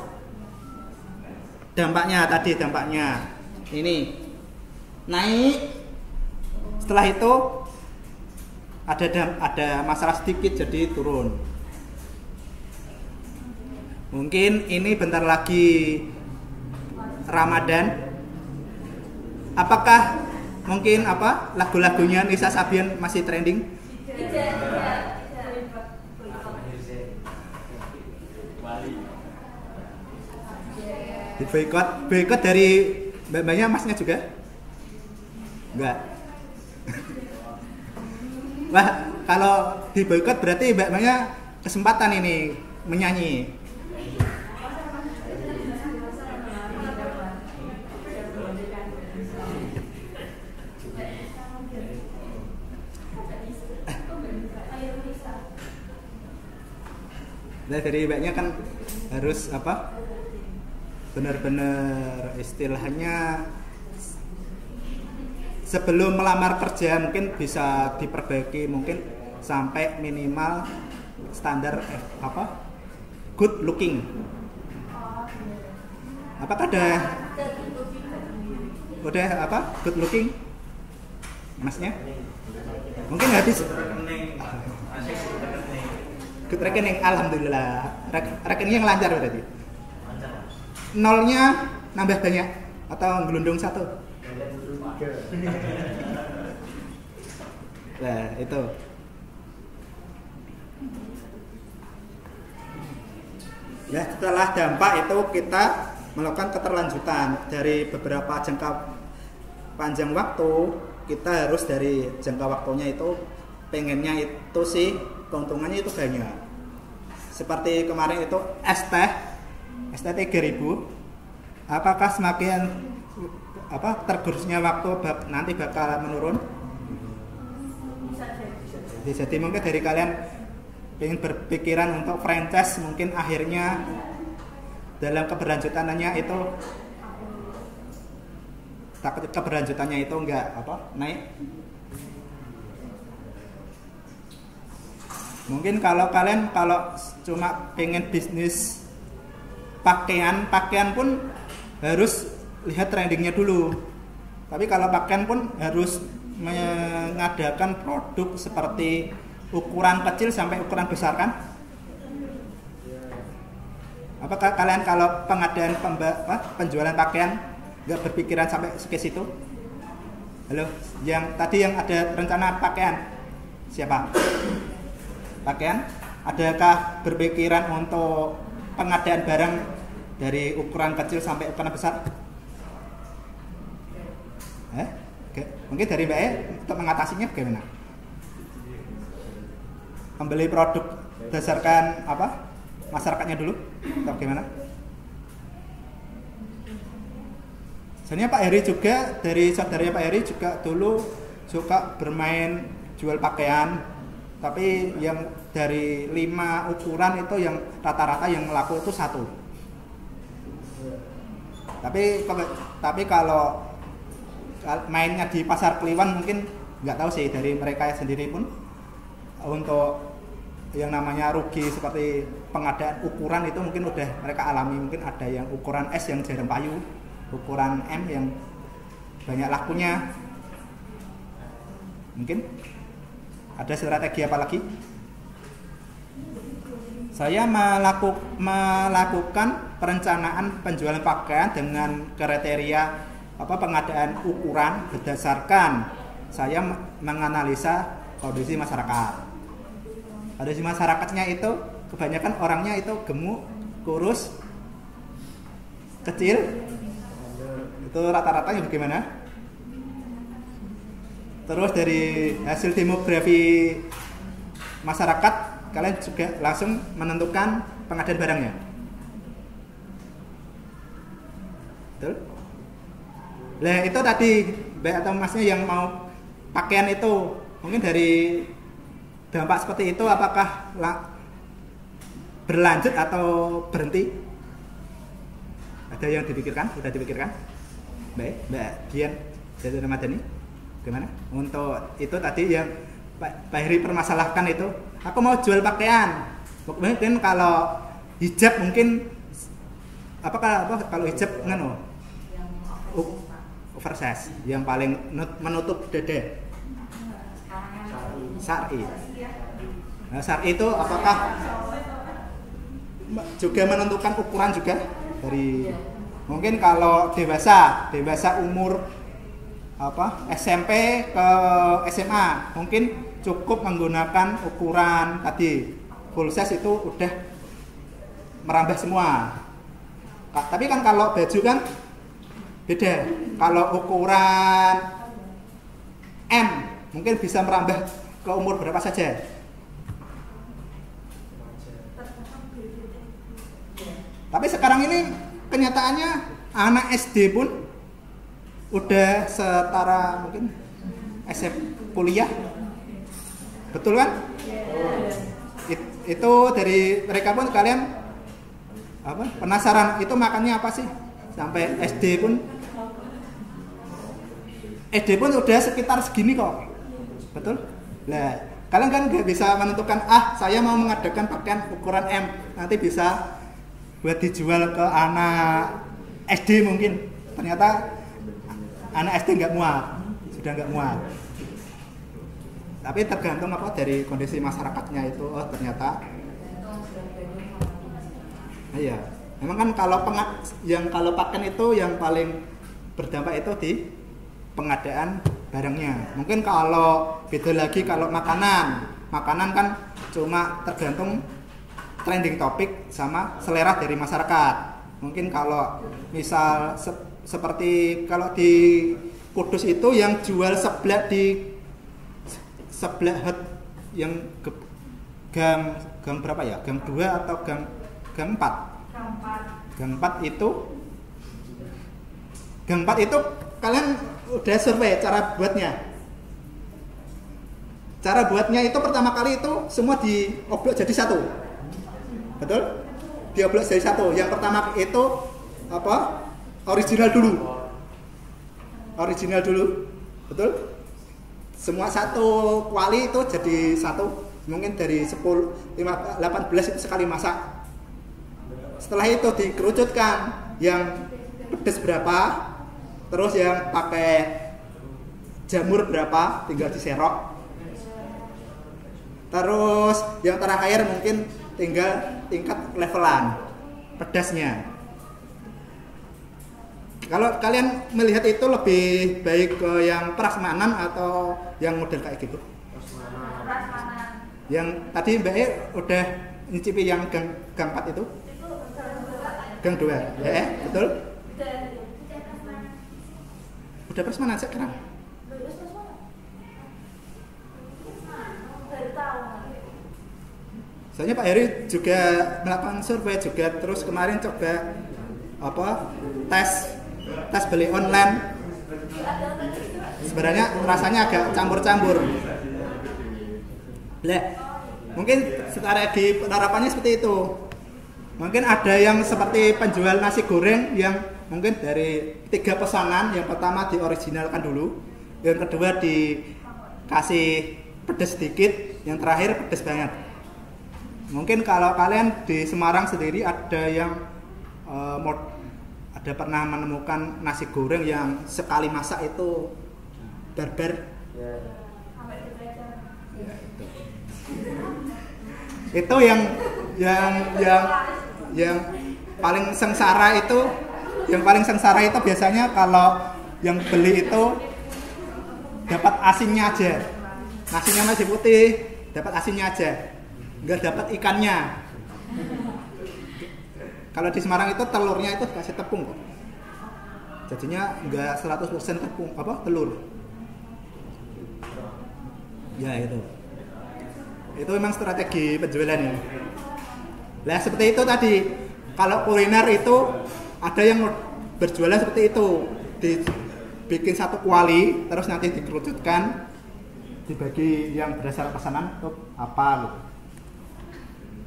dampaknya tadi, dampaknya ini naik. Setelah itu ada masalah sedikit jadi turun. Mungkin ini bentar lagi Ramadan. Apakah mungkin lagu-lagunya Nisa Sabian masih trending? Di boykot dari mbak-mbaknya, masnya juga? Enggak. Wah, kalau di boykot berarti mbak-mbaknya kesempatan ini menyanyi. Nah, dari mbaknya kan harus benar-benar istilahnya sebelum melamar kerja mungkin bisa diperbaiki, mungkin sampai minimal standar good looking. Apakah udah good looking masnya? Mungkin habis good rekening, alhamdulillah. Rekeningnya lancar berarti. Nolnya nambah banyak atau gelundung 1? Nah, itu. Ya, setelah dampak itu kita melakukan keterlanjutan dari beberapa jangka panjang waktu. Kita harus dari jangka waktunya itu pengennya itu sih keuntungannya itu banyak. Seperti kemarin itu ST 3000. Apakah semakin tergerusnya waktu nanti bakal menurun? Jadi mungkin dari kalian ingin berpikiran untuk franchise, mungkin akhirnya dalam keberlanjutannya itu keberlanjutannya itu enggak naik. Mungkin kalau kalian cuma pengen bisnis pakaian pun harus lihat trendingnya dulu. Tapi kalau pakaian pun harus mengadakan produk seperti ukuran kecil sampai ukuran besar kan? Apakah kalian kalau pengadaan penjualan pakaian nggak berpikiran sampai ke situ? Halo, yang tadi yang ada rencana pakaian siapa? Pakaian, adakah berpikiran untuk pengadaan barang dari ukuran kecil sampai ukuran besar? Mungkin dari Mbak untuk mengatasinya bagaimana? Membeli produk berdasarkan masyarakatnya dulu atau bagaimana? Sebenarnya Pak Heri juga, dari saudaranya Pak Heri juga dulu suka bermain jual pakaian, tapi yang dari 5 ukuran itu yang rata-rata yang laku itu 1. Tapi kalau mainnya di pasar Kliwon mungkin nggak tahu sih dari mereka sendiri pun untuk yang namanya rugi seperti pengadaan ukuran itu mungkin udah mereka alami. Mungkin ada yang ukuran S yang jarang payu, ukuran M yang banyak lakunya. Mungkin ada strategi apa lagi? Saya melakukan perencanaan penjualan pakaian dengan kriteria pengadaan ukuran berdasarkan saya menganalisa kondisi masyarakat. Kondisi masyarakatnya itu kebanyakan orangnya itu gemuk, kurus, kecil. Itu rata-ratanya bagaimana? Terus dari hasil demografi masyarakat, kalian juga langsung menentukan pengadaan barangnya. Betul? Nah itu tadi Mbak atau Masnya yang mau pakaian itu, mungkin dari dampak seperti itu apakah berlanjut atau berhenti? Ada yang dipikirkan? Sudah dipikirkan? Baik, Mbak Dian dari Ramadhani, gimana? Untuk itu tadi yang Pak Heri permasalahkan itu, aku mau jual pakaian. Mungkin kalau hijab mungkin kalau hijab ngano? Oversize yang paling menutup dada. Syar'i. Nah, syar'i itu apakah juga menentukan ukuran juga dari mungkin kalau dewasa umur SMP ke SMA mungkin cukup menggunakan ukuran tadi full size itu udah merambah semua. Tapi kan kalau baju kan beda. Kalau ukuran M mungkin bisa merambah ke umur berapa saja. Tapi sekarang ini kenyataannya anak SD pun udah setara mungkin kuliah, betul kan? Itu dari mereka pun kalian penasaran itu makannya apa sih? Sampai SD pun udah sekitar segini kok, betul? Nah, kalian kan nggak bisa menentukan saya mau mengadakan pakaian ukuran M nanti bisa buat dijual ke anak SD mungkin. Ternyata anak SD sudah nggak muat. Tapi tergantung dari kondisi masyarakatnya itu. Ternyata. Iya. Memang kan kalau pakaian itu yang paling berdampak itu di pengadaan barangnya. Mungkin kalau beda lagi kalau makanan kan cuma tergantung trending topik sama selera dari masyarakat. Mungkin kalau misal seperti kalau di Kudus itu yang jual seblak di seblak hut yang gang berapa ya? Gang 2 atau gang 4? Gang 4 itu kalian udah survei cara buatnya. Cara buatnya itu pertama kali itu semua dioblok jadi satu. Betul? Dioblok jadi satu. Yang pertama itu original dulu. Betul? Semua satu kuali itu jadi satu. Mungkin dari 10, 18 itu sekali masak. Setelah itu dikerucutkan yang pedas berapa, terus yang pakai jamur berapa, tinggal diserok. Terus yang terakhir mungkin tinggal tingkat levelan pedasnya. Kalau kalian melihat itu lebih baik ke yang prasmanan atau yang model kayak gitu? Prasmanan. Yang tadi Mbak E udah nyicipi yang gang 4 itu? Gang 2, ya betul? Udah prasmanan sekarang? Soalnya Pak Heri juga melakukan survei juga, terus kemarin coba tes beli online. Sebenarnya rasanya agak campur-campur. Mungkin strategi penerapannya seperti itu. Mungkin ada yang seperti penjual nasi goreng yang mungkin dari 3 pesanan, yang pertama dioriginalkan dulu, yang kedua dikasih pedas sedikit, yang terakhir pedas banget. Mungkin kalau kalian di Semarang sendiri ada yang ada pernah menemukan nasi goreng yang sekali masak itu barbar. Ya, itu yang paling sengsara itu, biasanya kalau yang beli itu dapat asinnya aja. Nasinya masih putih, dapat asinnya aja. Nggak dapat ikannya. Kalau di Semarang itu telurnya itu dikasih tepung kok. Jadinya nggak 100% telur. Ya itu. Itu memang strategi penjualannya. Nah seperti itu tadi. Kalau kuliner itu ada yang berjualan seperti itu. Dibikin satu kuali, terus nanti dikerucutkan, dibagi yang berdasarkan pesanan itu apa gitu.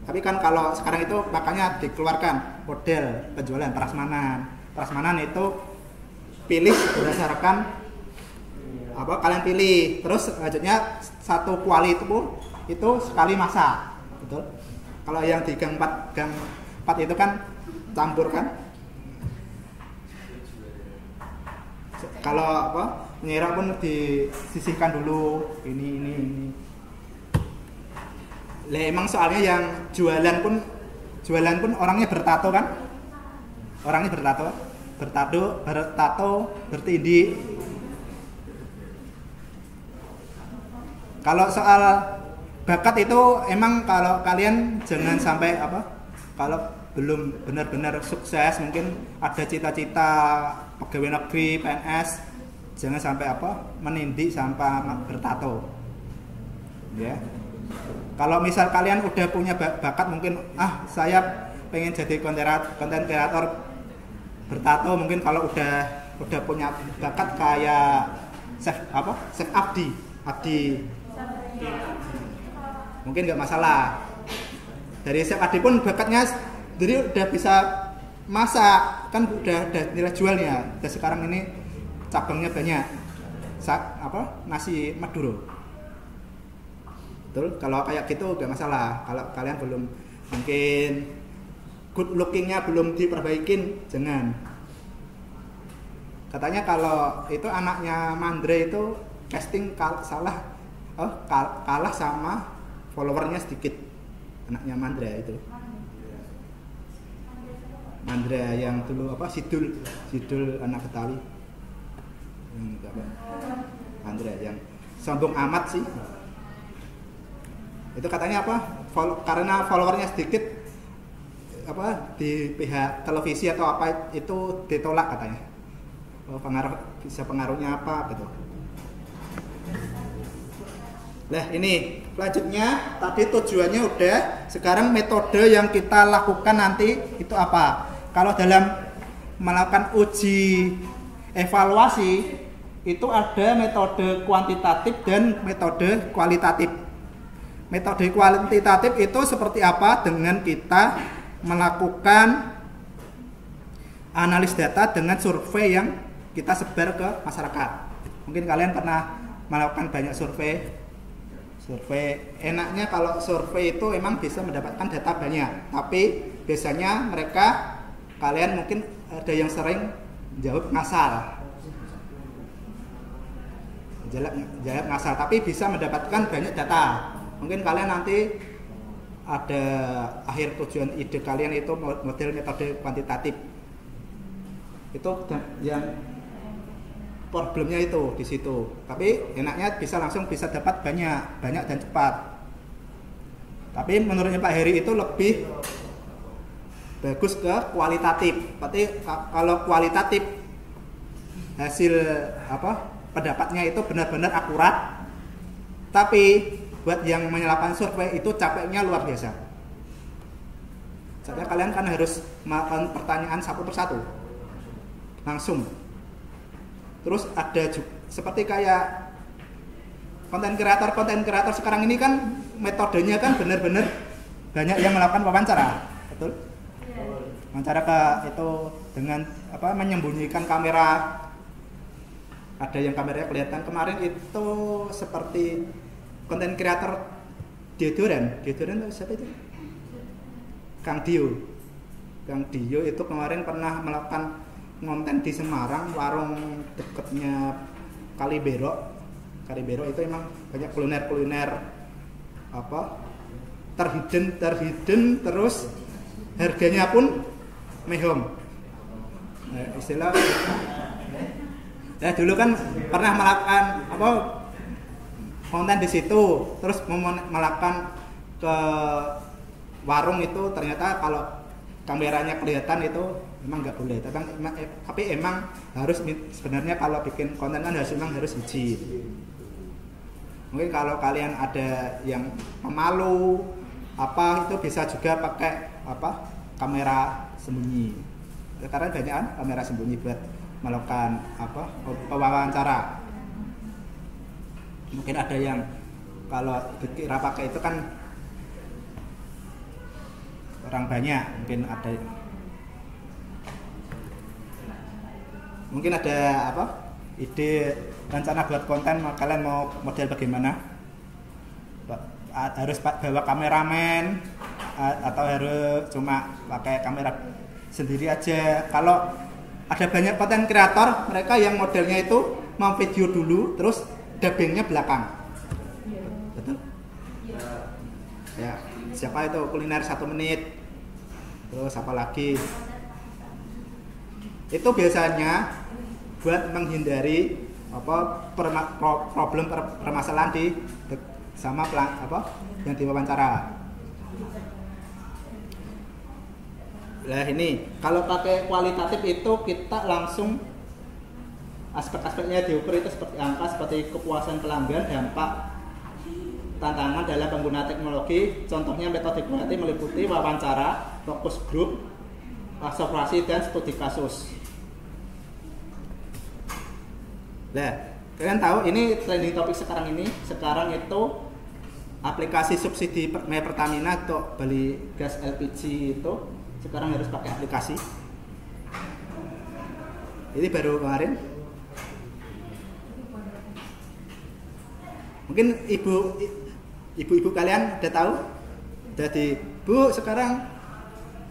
Tapi kan kalau sekarang itu makanya dikeluarkan model penjualan prasmanan. prasmanan itu pilih berdasarkan apa kalian pilih. Terus selanjutnya satu kuali itu sekali masak, betul? Kalau yang di gang 4 itu kan campur kan. Kalau apa mengira pun disisihkan dulu ini. Lah emang soalnya yang jualan pun orangnya bertato kan? Orangnya bertato, bertindih. Kalau soal bakat itu emang kalau kalian jangan sampai apa? Kalau belum benar-benar sukses, mungkin ada cita-cita pegawai negeri, PNS, jangan sampai apa? Menindih sampai bertato. Ya. Kalau misal kalian udah punya bakat mungkin saya pengen jadi konten kreator bertato, mungkin kalau udah punya bakat kayak Chef Abdi mungkin nggak masalah. Dari Chef Abdi pun bakatnya jadi udah bisa masak kan, udah nilai jualnya. Dan sekarang ini cabangnya banyak. Nasi Maduro. Betul, kalau kayak gitu nggak masalah. Kalau kalian belum mungkin good lookingnya belum diperbaikin, jangan. Katanya kalau itu anaknya Mandre itu casting kalah sama followernya sedikit, anaknya Mandra itu. Mandra yang dulu apa Sidul anak Betawi. Mandra yang sombong amat sih. Itu katanya apa? Karena followernya sedikit apa di pihak televisi atau apa itu ditolak katanya. Pengaruhnya apa gitu. Nah ini selanjutnya tadi tujuannya udah, sekarang metode yang kita lakukan nanti itu apa? Kalau dalam melakukan uji evaluasi itu ada metode kuantitatif dan metode kualitatif. Metode kuantitatif itu seperti apa? Dengan kita melakukan analis data dengan survei yang kita sebar ke masyarakat. Mungkin kalian pernah melakukan banyak survei. Enaknya kalau survei itu emang bisa mendapatkan data banyak, tapi biasanya kalian mungkin ada yang sering jawab ngasal, tapi bisa mendapatkan banyak data. Mungkin kalian nanti ada akhir tujuan ide kalian itu model metode kuantitatif. Itu yang problemnya itu di situ. Tapi enaknya langsung bisa dapat banyak dan cepat. Tapi menurutnya Pak Heri itu lebih bagus ke kualitatif. Berarti kalau kualitatif hasil pendapatnya itu benar-benar akurat. Tapi buat yang menyalakan survei itu capeknya luar biasa. Jadi kalian kan harus melakukan pertanyaan satu persatu langsung. Terus ada seperti kayak konten kreator sekarang ini kan metodenya kan benar-benar banyak yang melakukan wawancara, betul? Wawancara itu dengan menyembunyikan kamera. Ada yang kameranya kelihatan. Kemarin itu seperti konten kreator deodoran siapa itu? Kang Dio itu kemarin pernah melakukan konten di Semarang, warung deketnya Kalibero itu emang banyak kuliner terhidden, terus harganya pun mehong. Istilah dulu kan pernah melakukan konten di situ, terus melakukan ke warung itu, ternyata kalau kameranya kelihatan itu memang nggak boleh, tapi emang harus sebenarnya kalau bikin konten kan harus izin. Mungkin kalau kalian ada yang pemalu itu bisa juga pakai kamera sembunyi. Karena banyak kan kamera sembunyi buat melakukan wawancara. Mungkin ada yang kalau dikira pakai itu kan orang banyak, mungkin ada. Mungkin ada apa? Ide rencana buat konten kalian mau model bagaimana? Harus bawa kameramen atau harus cuma pakai kamera sendiri aja? Kalau ada banyak konten kreator mereka yang modelnya itu mau video dulu terus dubbingnya belakang. Betul? Ya, siapa itu kuliner 1 menit? Terus apa lagi? Itu biasanya buat menghindari problem permasalahan sama yang diwawancara. Nah ini kalau pakai kualitatif itu kita langsung aspek-aspeknya diukur itu seperti angka seperti kepuasan pelanggan, dampak, tantangan dalam penggunaan teknologi. Contohnya metode kualitatif meliputi wawancara, fokus grup, observasi dan studi kasus. Nah, kalian tahu ini trending topik sekarang ini. Sekarang itu aplikasi subsidi Pertamina untuk beli gas LPG itu sekarang harus pakai aplikasi. Ini baru kemarin. Mungkin ibu-ibu kalian udah tahu. Jadi, Bu, sekarang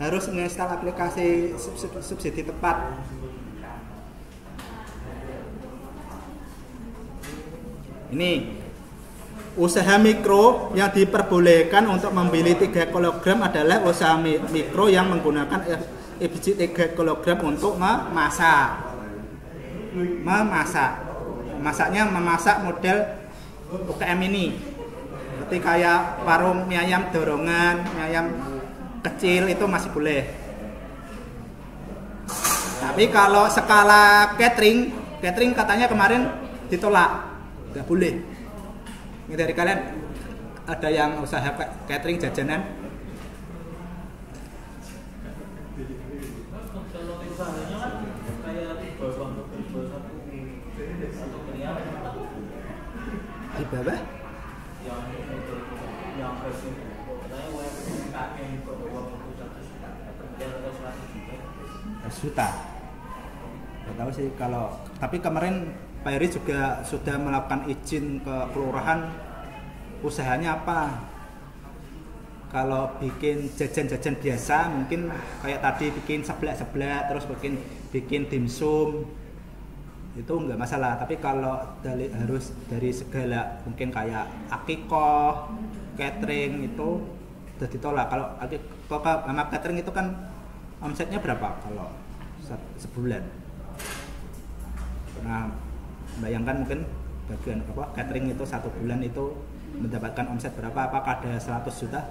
harus menginstal aplikasi subsidi tepat. Ini usaha mikro yang diperbolehkan untuk membeli 3 kg adalah usaha mikro yang menggunakan LPG 3 kg untuk memasak. Masaknya memasak model UKM ini. Seperti kayak warung mie ayam dorongan, mie ayam kecil itu masih boleh. Tapi kalau skala catering katanya kemarin ditolak. Nggak boleh. Ini dari kalian ada yang usaha catering jajanan? Di bawah? Juta. Nggak tahu sih kalau. Tapi kemarin Pak Heri juga sudah melakukan izin ke kelurahan. Usahanya apa? Kalau bikin jajan-jajan biasa mungkin kayak tadi bikin seblak-seblak, terus bikin dimsum itu nggak masalah. Tapi kalau harus dari segala mungkin kayak akikoh, catering itu udah ditolak. Kalau sama catering itu kan omsetnya berapa kalau sebulan? Nah, bayangkan mungkin bagian catering itu 1 bulan itu mendapatkan omset berapa? Apakah ada 100 juta?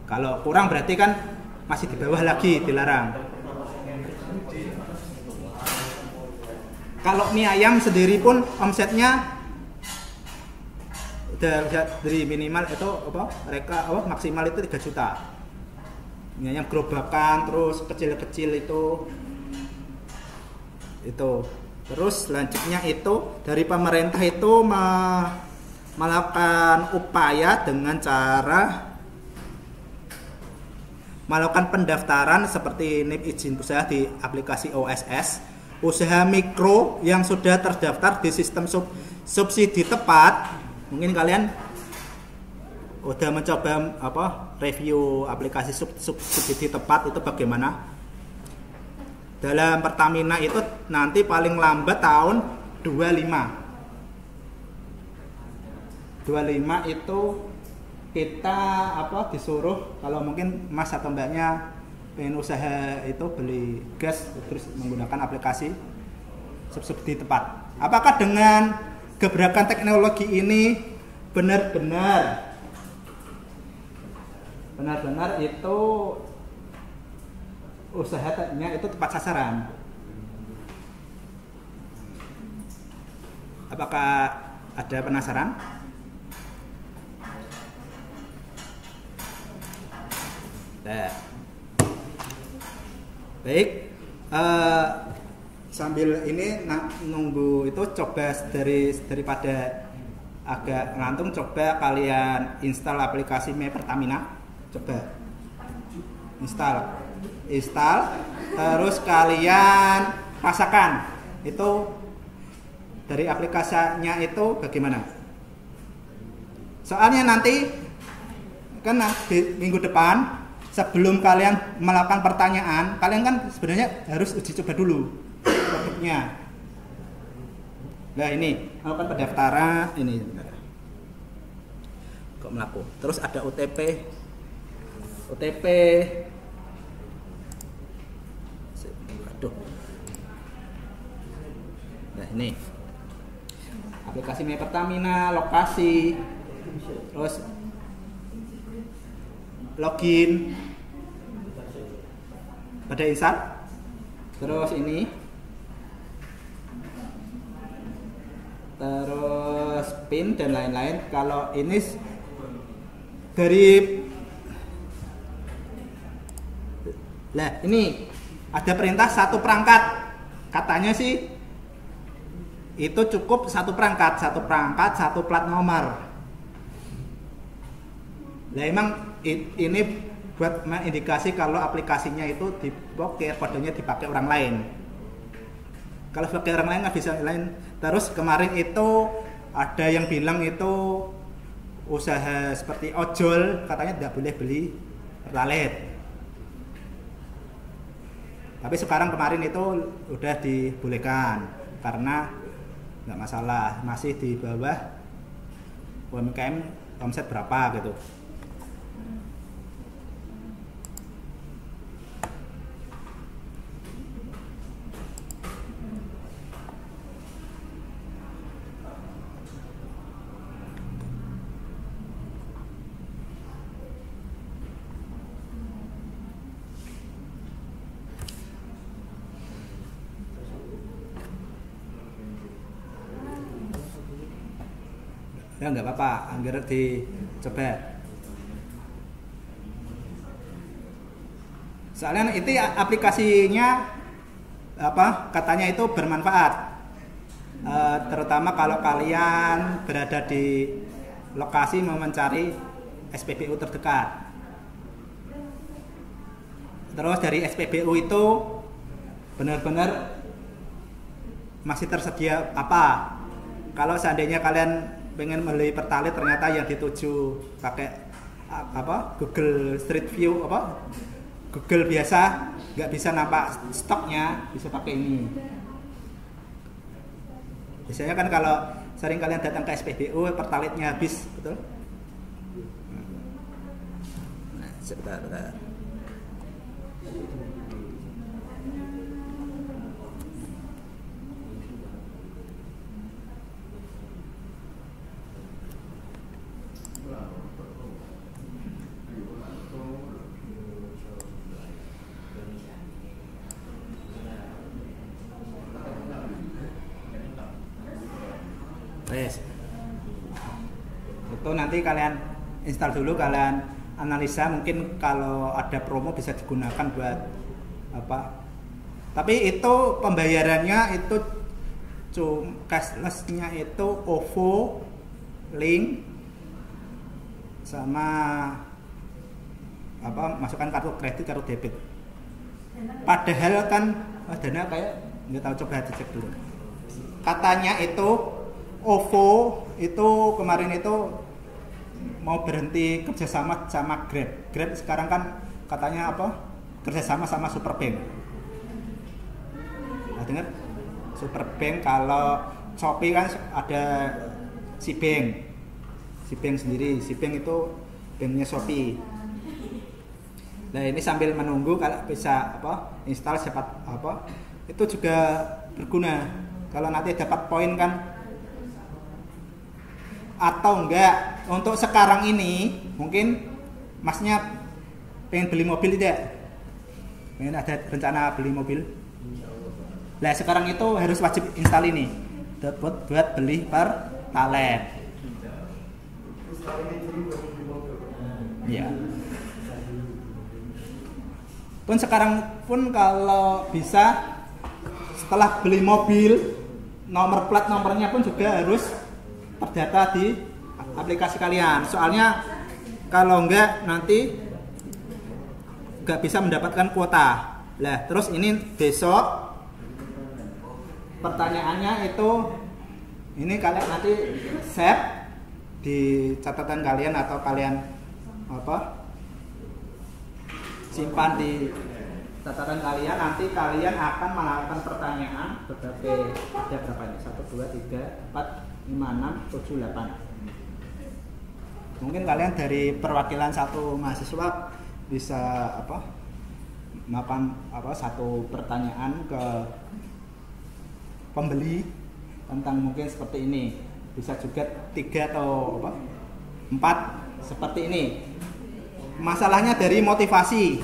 Kalau kurang berarti kan masih di bawah lagi, dilarang. Kalau mie ayam sendiri pun omsetnya dari minimal itu mereka maksimal itu 3 juta. Mie ayam gerobakan terus kecil-kecil itu. Terus selanjutnya itu dari pemerintah itu melakukan upaya dengan cara melakukan pendaftaran seperti NIP izin usaha di aplikasi OSS. Usaha mikro yang sudah terdaftar di sistem subsidi tepat. Mungkin kalian udah mencoba review aplikasi subsidi tepat itu bagaimana? Dalam Pertamina itu nanti paling lambat tahun 25 itu kita disuruh kalau mungkin mas atau mbaknya pengen usaha itu beli gas terus menggunakan aplikasi subsidi tepat. Apakah dengan gebrakan teknologi ini benar-benar itu usahanya itu tepat sasaran? Apakah ada penasaran? Nah. Baik, sambil ini nunggu itu coba daripada agak ngantung, coba kalian install aplikasi Me Pertamina, coba install terus kalian rasakan itu dari aplikasinya itu bagaimana. Soalnya nanti kan di minggu depan sebelum kalian melakukan pertanyaan, kalian kan sebenarnya harus uji coba dulu produknya. Nah ini melakukan pendaftaran ini kok melaku. Terus ada OTP. Aduh. Nah ini aplikasi Mi Pertamina, lokasi, terus login pada insert, terus ini, terus pin dan lain-lain. Kalau ini dari ini ada perintah satu perangkat, katanya sih itu cukup satu perangkat, satu plat nomor. Nah emang ini buat mengindikasi kalau aplikasinya itu diblokir, kodenya dipakai orang lain. Kalau dipakai orang lain nggak bisa lain. Terus kemarin itu ada yang bilang itu usaha seperti ojol katanya tidak boleh beli pertalite. Tapi sekarang kemarin itu udah dibolehkan karena nggak masalah, masih di bawah UMKM omset berapa gitu. Ya nggak apa-apa, anggar dicoba. Soalnya itu aplikasinya katanya itu bermanfaat, terutama kalau kalian berada di lokasi mau mencari SPBU terdekat. Terus dari SPBU itu benar-benar masih tersedia apa? Kalau seandainya kalian pengen beli pertalite ternyata yang dituju pakai Google Street View Google biasa nggak bisa nampak stoknya, bisa pakai ini. Biasanya kan kalau sering kalian datang ke SPBU pertalite-nya habis, betul? Nah, sebentar. Itu nanti kalian install dulu, kalian analisa, mungkin kalau ada promo bisa digunakan buat apa. Tapi itu pembayarannya itu cashless-nya itu OVO, Link, sama masukkan kartu kredit, kartu debit. Padahal kan Dana kayak nggak tahu, coba dicek dulu. Katanya itu OVO itu kemarin itu mau berhenti kerjasama sama Grab. Grab sekarang kan katanya kerjasama sama Superbank. Nah, dengar Superbank, kalau Shopee kan ada Cbank sendiri. Cbank itu banknya Shopee. Nah ini sambil menunggu kalau bisa install itu juga berguna. Kalau nanti dapat poin kan. Atau enggak, untuk sekarang ini mungkin masnya pengen beli mobil tidak? Pengen ada rencana beli mobil? Nah sekarang itu harus wajib install ini buat beli pertalite. Ya. Pun sekarang pun kalau bisa setelah beli mobil, nomor plat nomornya pun juga harus terdata di aplikasi kalian. Soalnya kalau enggak nanti enggak bisa mendapatkan kuota. Lah, terus ini besok pertanyaannya itu ini kalian nanti save di catatan kalian atau kalian apa? Simpan di catatan kalian, nanti kalian akan melakukan pertanyaan berbagai ada berapa ini? 1 2 3 4 5 6 7 8. Mungkin kalian dari perwakilan satu mahasiswa bisa apa? Melakukan apa satu pertanyaan ke pembeli tentang mungkin seperti ini, bisa juga 3 atau apa 4 seperti ini. Masalahnya dari motivasi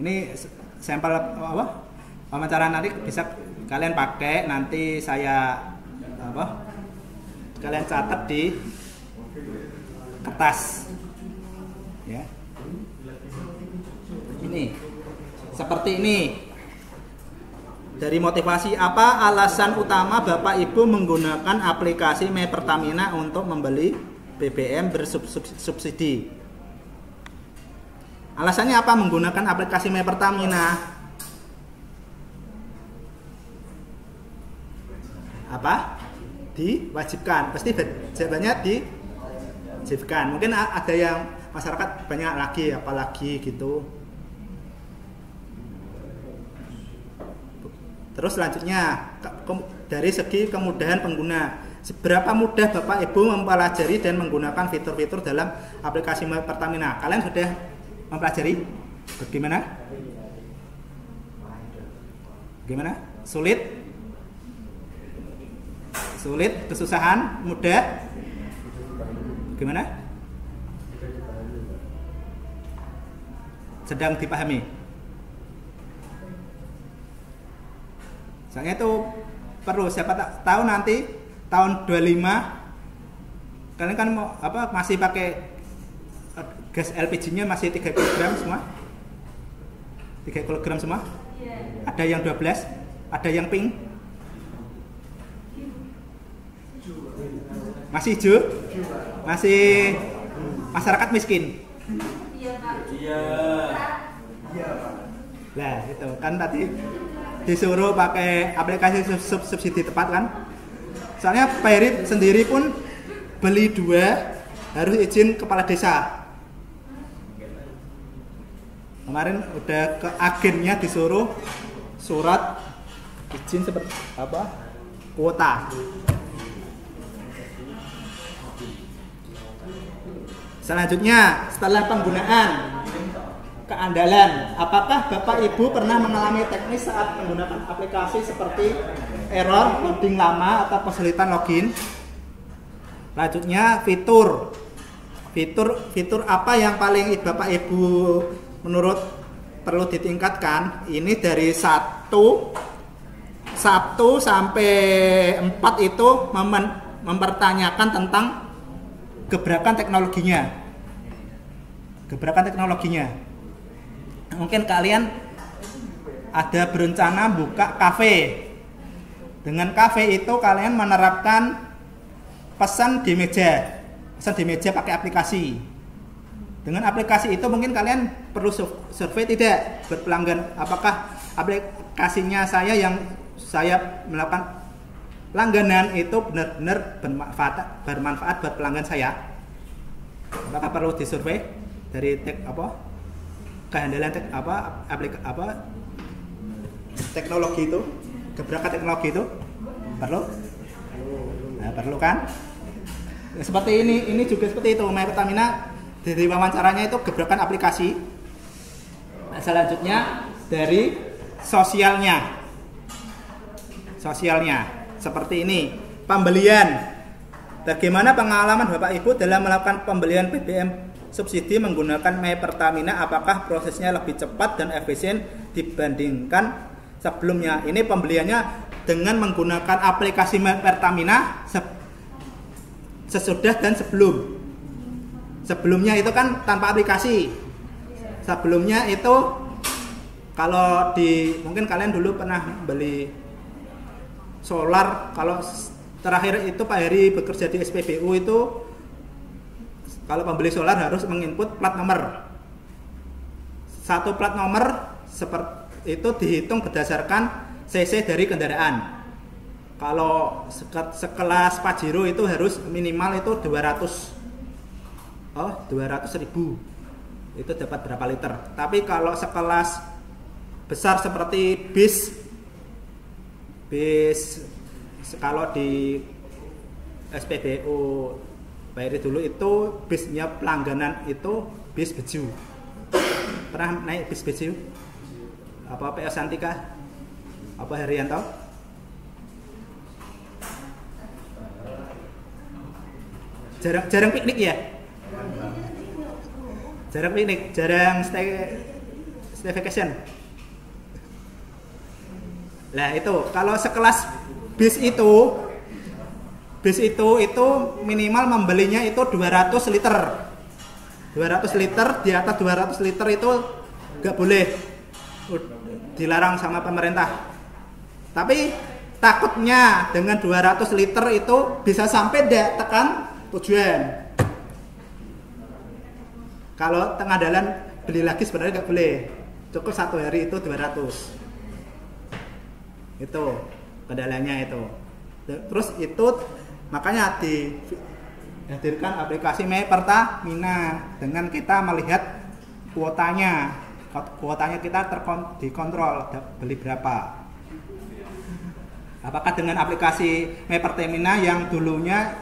ini sampel apa wawancara nanti bisa kalian pakai, nanti saya apa kalian catat di kertas ya, ini seperti ini. Dari motivasi, apa alasan utama Bapak Ibu menggunakan aplikasi My Pertamina untuk membeli BBM bersubsidi? Alasannya apa menggunakan aplikasi My Pertamina? Apa? Diwajibkan. Pasti jawabannya diwajibkan. Mungkin ada yang masyarakat banyak lagi, apalagi gitu. Terus selanjutnya dari segi kemudahan pengguna, seberapa mudah Bapak Ibu mempelajari dan menggunakan fitur-fitur dalam aplikasi My Pertamina? Kalian sudah mempelajari? Bagaimana? Bagaimana? Sulit? Sulit? Kesusahan? Mudah? Bagaimana? Sedang dipahami? Soalnya itu perlu, siapa tahu nanti tahun 25 kalian kan mau apa masih pakai gas LPG-nya masih 3 kg semua. 3 kg semua? Ada yang 12, ada yang pink. Masih hijau? Masih masyarakat miskin.
Iya, Pak. Iya, Pak.
Lah, itu kan tadi disuruh pakai aplikasi subsidi tepat kan. Soalnya Pak Heri sendiri pun beli 2 harus izin kepala desa. Kemarin udah ke agennya disuruh surat izin seperti apa? Kuota. Selanjutnya setelah penggunaan, keandalan, apakah Bapak Ibu pernah mengalami teknis saat menggunakan aplikasi seperti error, loading lama, atau kesulitan login? Selanjutnya fitur apa yang paling Bapak Ibu menurut perlu ditingkatkan? Ini dari 1 sampai 4 itu mempertanyakan tentang gebrakan teknologinya. Mungkin kalian ada berencana buka kafe. Dengan kafe itu kalian menerapkan pesan di meja pakai aplikasi. Dengan aplikasi itu mungkin kalian perlu survei tidak buat pelanggan, apakah aplikasinya saya yang saya melakukan langganan itu benar-benar bermanfaat buat pelanggan saya. Apakah perlu disurvei dari kehandalan teknologi itu, gebrakan teknologi itu perlu? Nah, perlu kan? Seperti ini juga seperti itu. My Pertamina dari wawancaranya itu gebrakan aplikasi. Nah, selanjutnya dari sosialnya seperti ini. Pembelian. Bagaimana pengalaman Bapak Ibu dalam melakukan pembelian BBM subsidi menggunakan My Pertamina? Apakah prosesnya lebih cepat dan efisien dibandingkan sebelumnya? Ini pembeliannya dengan menggunakan aplikasi My Pertamina sesudah dan sebelum. Sebelumnya itu kan tanpa aplikasi. Sebelumnya itu kalau mungkin kalian dulu pernah beli solar, kalau terakhir itu Pak Heri bekerja di SPBU itu kalau pembeli solar harus menginput plat nomor. Satu plat nomor seperti itu dihitung berdasarkan cc dari kendaraan. Kalau sekelas Pajero itu harus minimal itu 200.000 itu dapat berapa liter. Tapi kalau sekelas besar seperti bis kalau di SPBU Bayari dulu itu bisnya pelangganan itu bis Beju. Pernah naik bis Beju? Apa PS Santika? Apa Herianto? Jarang piknik ya? Jarang piknik, jarang stay vacation. Nah itu kalau sekelas bis itu minimal membelinya itu 200 liter. 200 liter, di atas 200 liter itu nggak boleh, dilarang sama pemerintah. Tapi takutnya dengan 200 liter itu bisa sampai tekan tujuan. Kalau tengah jalan beli lagi sebenarnya nggak boleh, cukup 1 hari itu 200. Itu kendalanya itu. Terus itu makanya dihadirkan aplikasi My Pertamina dengan kita melihat kuotanya kita dikontrol beli berapa. Apakah dengan aplikasi My Pertamina yang dulunya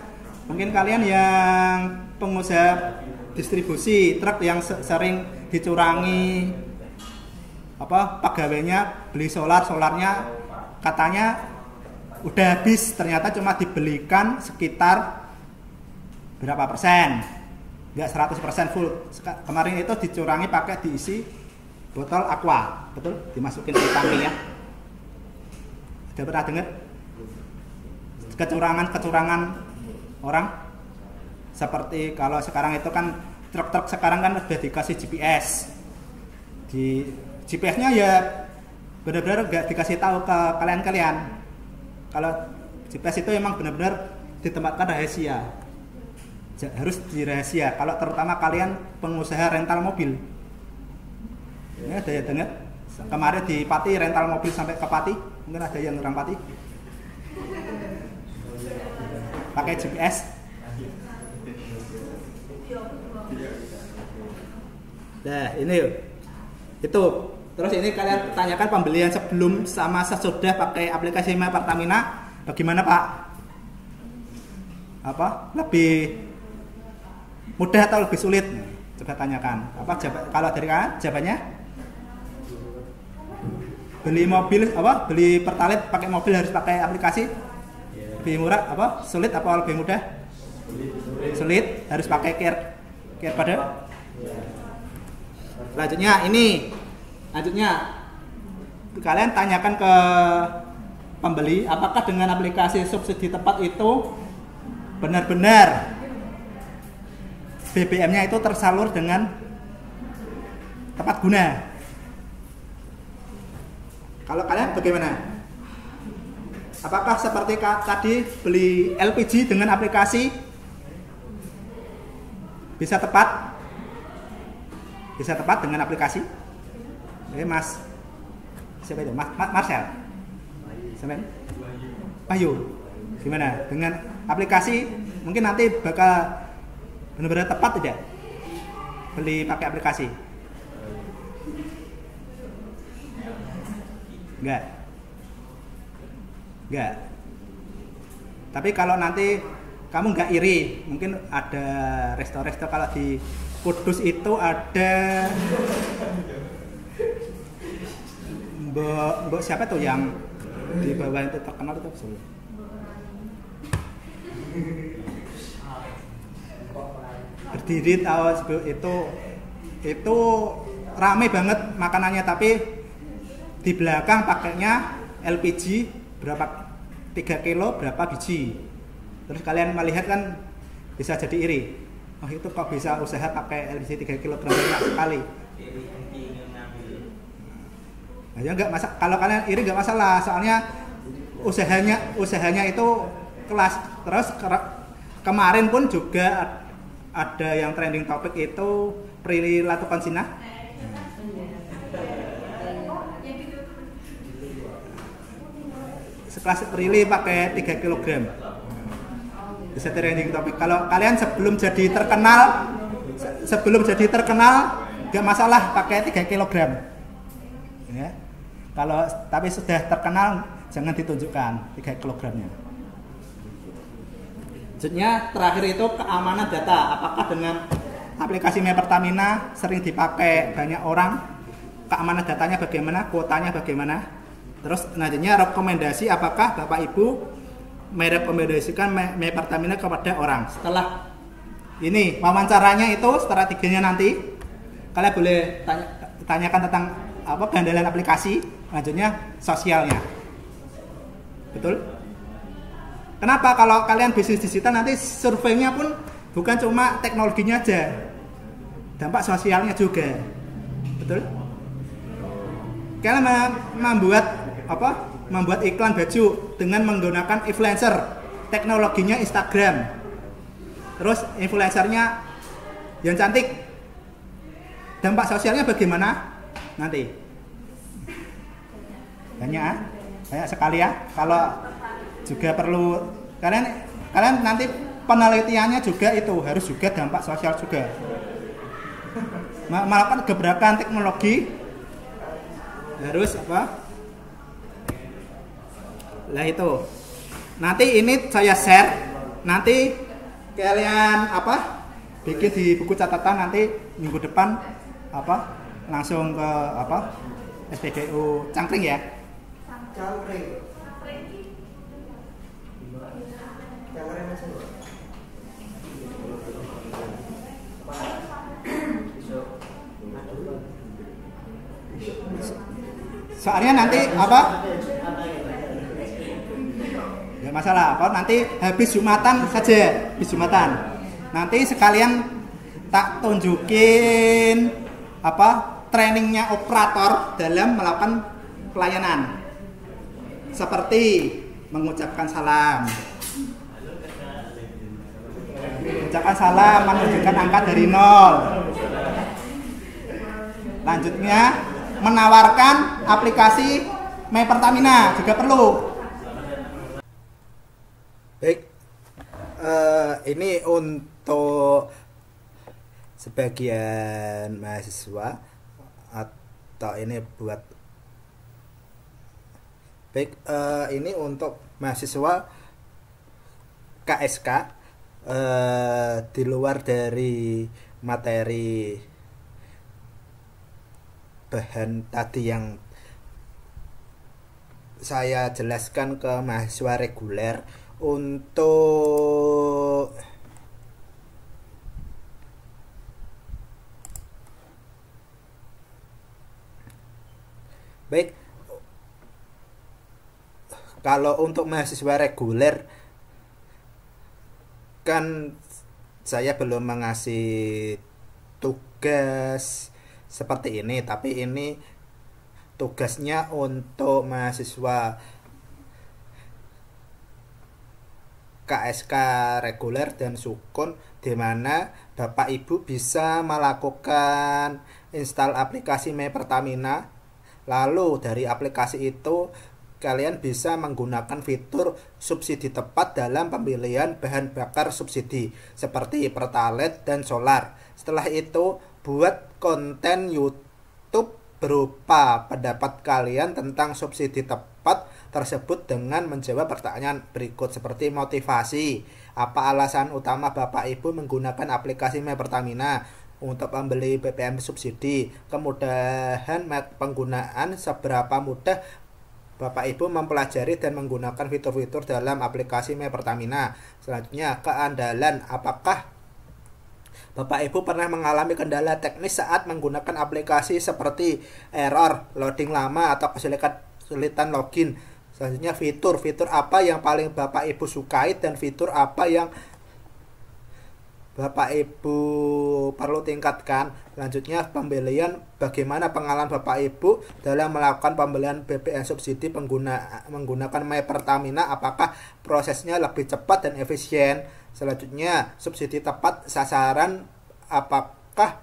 mungkin kalian yang pengusaha distribusi truk yang sering dicurangi pegawainya beli solarnya katanya udah habis, ternyata cuma dibelikan sekitar berapa persen, nggak 100% full. Kemarin itu dicurangi pakai diisi botol aqua, betul, dimasukin ke tangkinya. Ada pernah dengar kecurangan orang? Seperti kalau sekarang itu kan truk-truk sekarang kan udah dikasih GPS. Di GPS-nya ya benar-benar nggak dikasih tahu ke kalian. Kalau GPS itu emang benar-benar ditempatkan rahasia, harus dirahasia. Kalau terutama kalian pengusaha rental mobil, ini ada ya dengar kemarin di Pati rental mobil sampai ke Pati, mungkin ada yang orang Pati pakai GPS. Nah ini itu. Terus ini kalian tanyakan pembelian sebelum sama sesudah pakai aplikasi My Pertamina bagaimana Pak? Lebih mudah atau lebih sulit? Coba tanyakan. Kalau dari kalian jawabannya? Beli mobil beli Pertalite pakai mobil harus pakai aplikasi? Lebih murah sulit apa lebih mudah? Sulit, harus pakai care pada. Lanjutnya kalian tanyakan ke pembeli apakah dengan aplikasi subsidi tepat itu benar-benar BBM-nya itu tersalur dengan tepat guna. Kalau kalian bagaimana? Apakah seperti tadi beli LPG dengan aplikasi bisa tepat? Bisa tepat dengan aplikasi? Mas, siapa itu? Mas Marcel? Siapa ini? Bayu. Gimana? Dengan aplikasi mungkin nanti bakal benar-benar tepat tidak? Beli pakai aplikasi? Enggak. Tapi kalau nanti kamu nggak iri, mungkin ada resto-resto kalau di Kudus itu ada Mbak siapa tuh yang di bawah itu terkenal itu? Berdiri tahu itu rame banget makanannya, tapi di belakang pakainya LPG berapa 3 kilo berapa biji. Terus kalian melihat kan bisa jadi iri. Oh itu kok bisa usaha pakai LPG 3 kilo banyak sekali. Nah, ya nggak masalah. Kalau kalian iri nggak masalah, soalnya usahanya itu kelas. Terus kemarin pun juga ada yang trending topik itu Prilly Latukonsina. Sekelas Prilly pakai 3 kg. Bisa trending topik. Kalau kalian sebelum jadi terkenal nggak masalah pakai 3 kg. Ya. Kalau tapi sudah terkenal jangan ditunjukkan 3 kg-nya. Selanjutnya terakhir itu keamanan data. Apakah dengan aplikasi My Pertamina sering dipakai banyak orang? Keamanan datanya bagaimana? Kuotanya bagaimana? Terus selanjutnya rekomendasi, apakah Bapak Ibu merekomendasikan My Pertamina kepada orang? Setelah ini wawancaranya itu strateginya nanti kalian boleh tanyakan tentang apa kehandalan aplikasi, selanjutnya sosialnya. Betul? Kenapa kalau kalian bisnis digital nanti surveinya pun bukan cuma teknologinya aja, dampak sosialnya juga, betul? Kalian membuat iklan baju dengan menggunakan influencer, teknologinya Instagram, terus influencernya yang cantik, dampak sosialnya bagaimana nanti? Banyak sekali ya. Kalau juga perlu kalian nanti penelitiannya juga itu harus juga dampak sosial juga, melakukan gebrakan teknologi harus apa. Lah itu nanti ini saya share, nanti kalian apa bikin di buku catatan, nanti minggu depan apa langsung ke apa SPBU Cangkring ya. Cangkring. Soalnya nanti apa? Ya masalah apa? Nanti habis Jumatan saja, habis Jumatan. Nanti sekalian tak tunjukin apa trainingnya operator dalam melakukan pelayanan. Seperti mengucapkan salam, menunjukkan angka dari 0. Lanjutnya menawarkan aplikasi My Pertamina juga perlu. Baik, ini untuk sebagian mahasiswa atau ini buat baik, ini untuk mahasiswa KSK di luar dari materi bahan tadi yang saya jelaskan ke mahasiswa reguler. Untuk baik, kalau untuk mahasiswa reguler kan saya belum mengasih tugas seperti ini, tapi ini tugasnya untuk mahasiswa KSK reguler dan sukun, di mana Bapak Ibu bisa melakukan install aplikasi My Pertamina. Lalu dari aplikasi itu kalian bisa menggunakan fitur subsidi tepat dalam pembelian bahan bakar subsidi seperti Pertalite dan solar. Setelah itu buat konten YouTube berupa pendapat kalian tentang subsidi tepat tersebut dengan menjawab pertanyaan berikut seperti motivasi. Apa alasan utama Bapak Ibu menggunakan aplikasi My Pertamina untuk membeli BBM subsidi? Kemudahan penggunaan, seberapa mudah Bapak Ibu mempelajari dan menggunakan fitur-fitur dalam aplikasi My Pertamina? Selanjutnya, keandalan. Apakah Bapak Ibu pernah mengalami kendala teknis saat menggunakan aplikasi seperti error, loading lama, atau kesulitan login? Selanjutnya fitur apa yang paling Bapak Ibu sukai dan fitur apa yang Bapak Ibu perlu tingkatkan. Selanjutnya pembelian, bagaimana pengalaman Bapak Ibu dalam melakukan pembelian BBM subsidi menggunakan My Pertamina, apakah prosesnya lebih cepat dan efisien? Selanjutnya, subsidi tepat sasaran. Apakah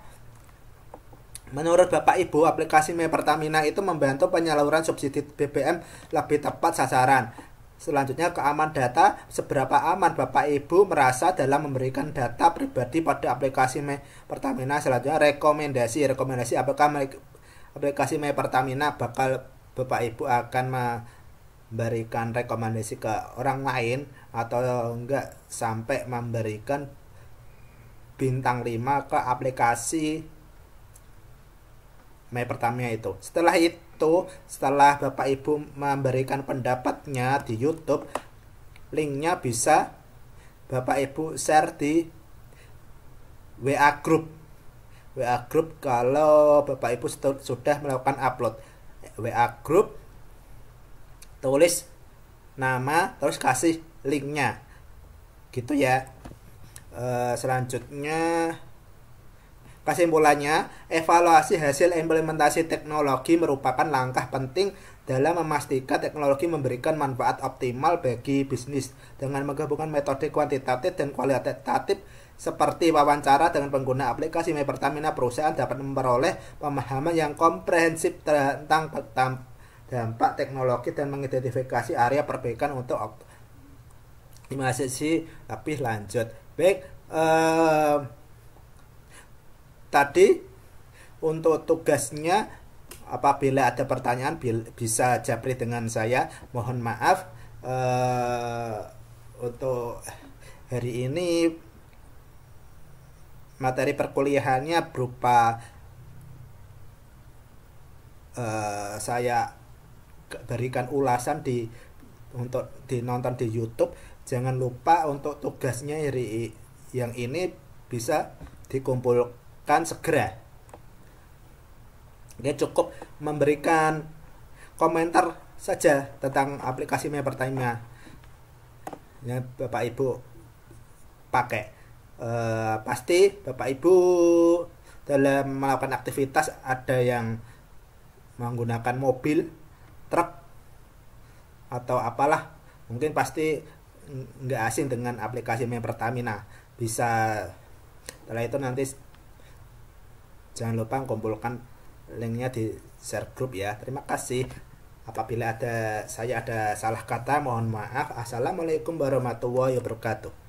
menurut Bapak Ibu aplikasi My Pertamina itu membantu penyaluran subsidi BBM lebih tepat sasaran? Selanjutnya, keamanan data. Seberapa aman Bapak Ibu merasa dalam memberikan data pribadi pada aplikasi My Pertamina? Selanjutnya, rekomendasi. Apakah aplikasi My Pertamina bakal Bapak Ibu akan memberikan rekomendasi ke orang lain atau enggak sampai memberikan bintang 5 ke aplikasi My Pertamina itu. Setelah Bapak Ibu memberikan pendapatnya di YouTube, linknya bisa Bapak Ibu share di WA Group. Kalau Bapak Ibu sudah melakukan upload WA Group, tulis nama terus kasih linknya gitu ya. Selanjutnya, kesimpulannya, evaluasi hasil implementasi teknologi merupakan langkah penting dalam memastikan teknologi memberikan manfaat optimal bagi bisnis. Dengan menggabungkan metode kuantitatif dan kualitatif seperti wawancara dengan pengguna aplikasi My Pertamina, perusahaan dapat memperoleh pemahaman yang komprehensif tentang dampak teknologi dan mengidentifikasi area perbaikan untuk optimalisasi lebih lanjut. Baik, tadi untuk tugasnya, apabila ada pertanyaan bisa japri dengan saya. Mohon maaf untuk hari ini materi perkuliahannya berupa saya berikan ulasan untuk dinonton di YouTube. Jangan lupa untuk tugasnya hari yang ini bisa dikumpulkan segera. Oke, cukup memberikan komentar saja tentang aplikasi My Pertamina yang Bapak Ibu pakai. Pasti Bapak Ibu dalam melakukan aktivitas ada yang menggunakan mobil, truk, atau apalah, mungkin pasti nggak asing dengan aplikasi My Pertamina. Bisa, setelah itu nanti jangan lupa kumpulkan linknya di share group ya. Terima kasih. Apabila saya ada salah kata, mohon maaf. Assalamualaikum warahmatullahi wabarakatuh.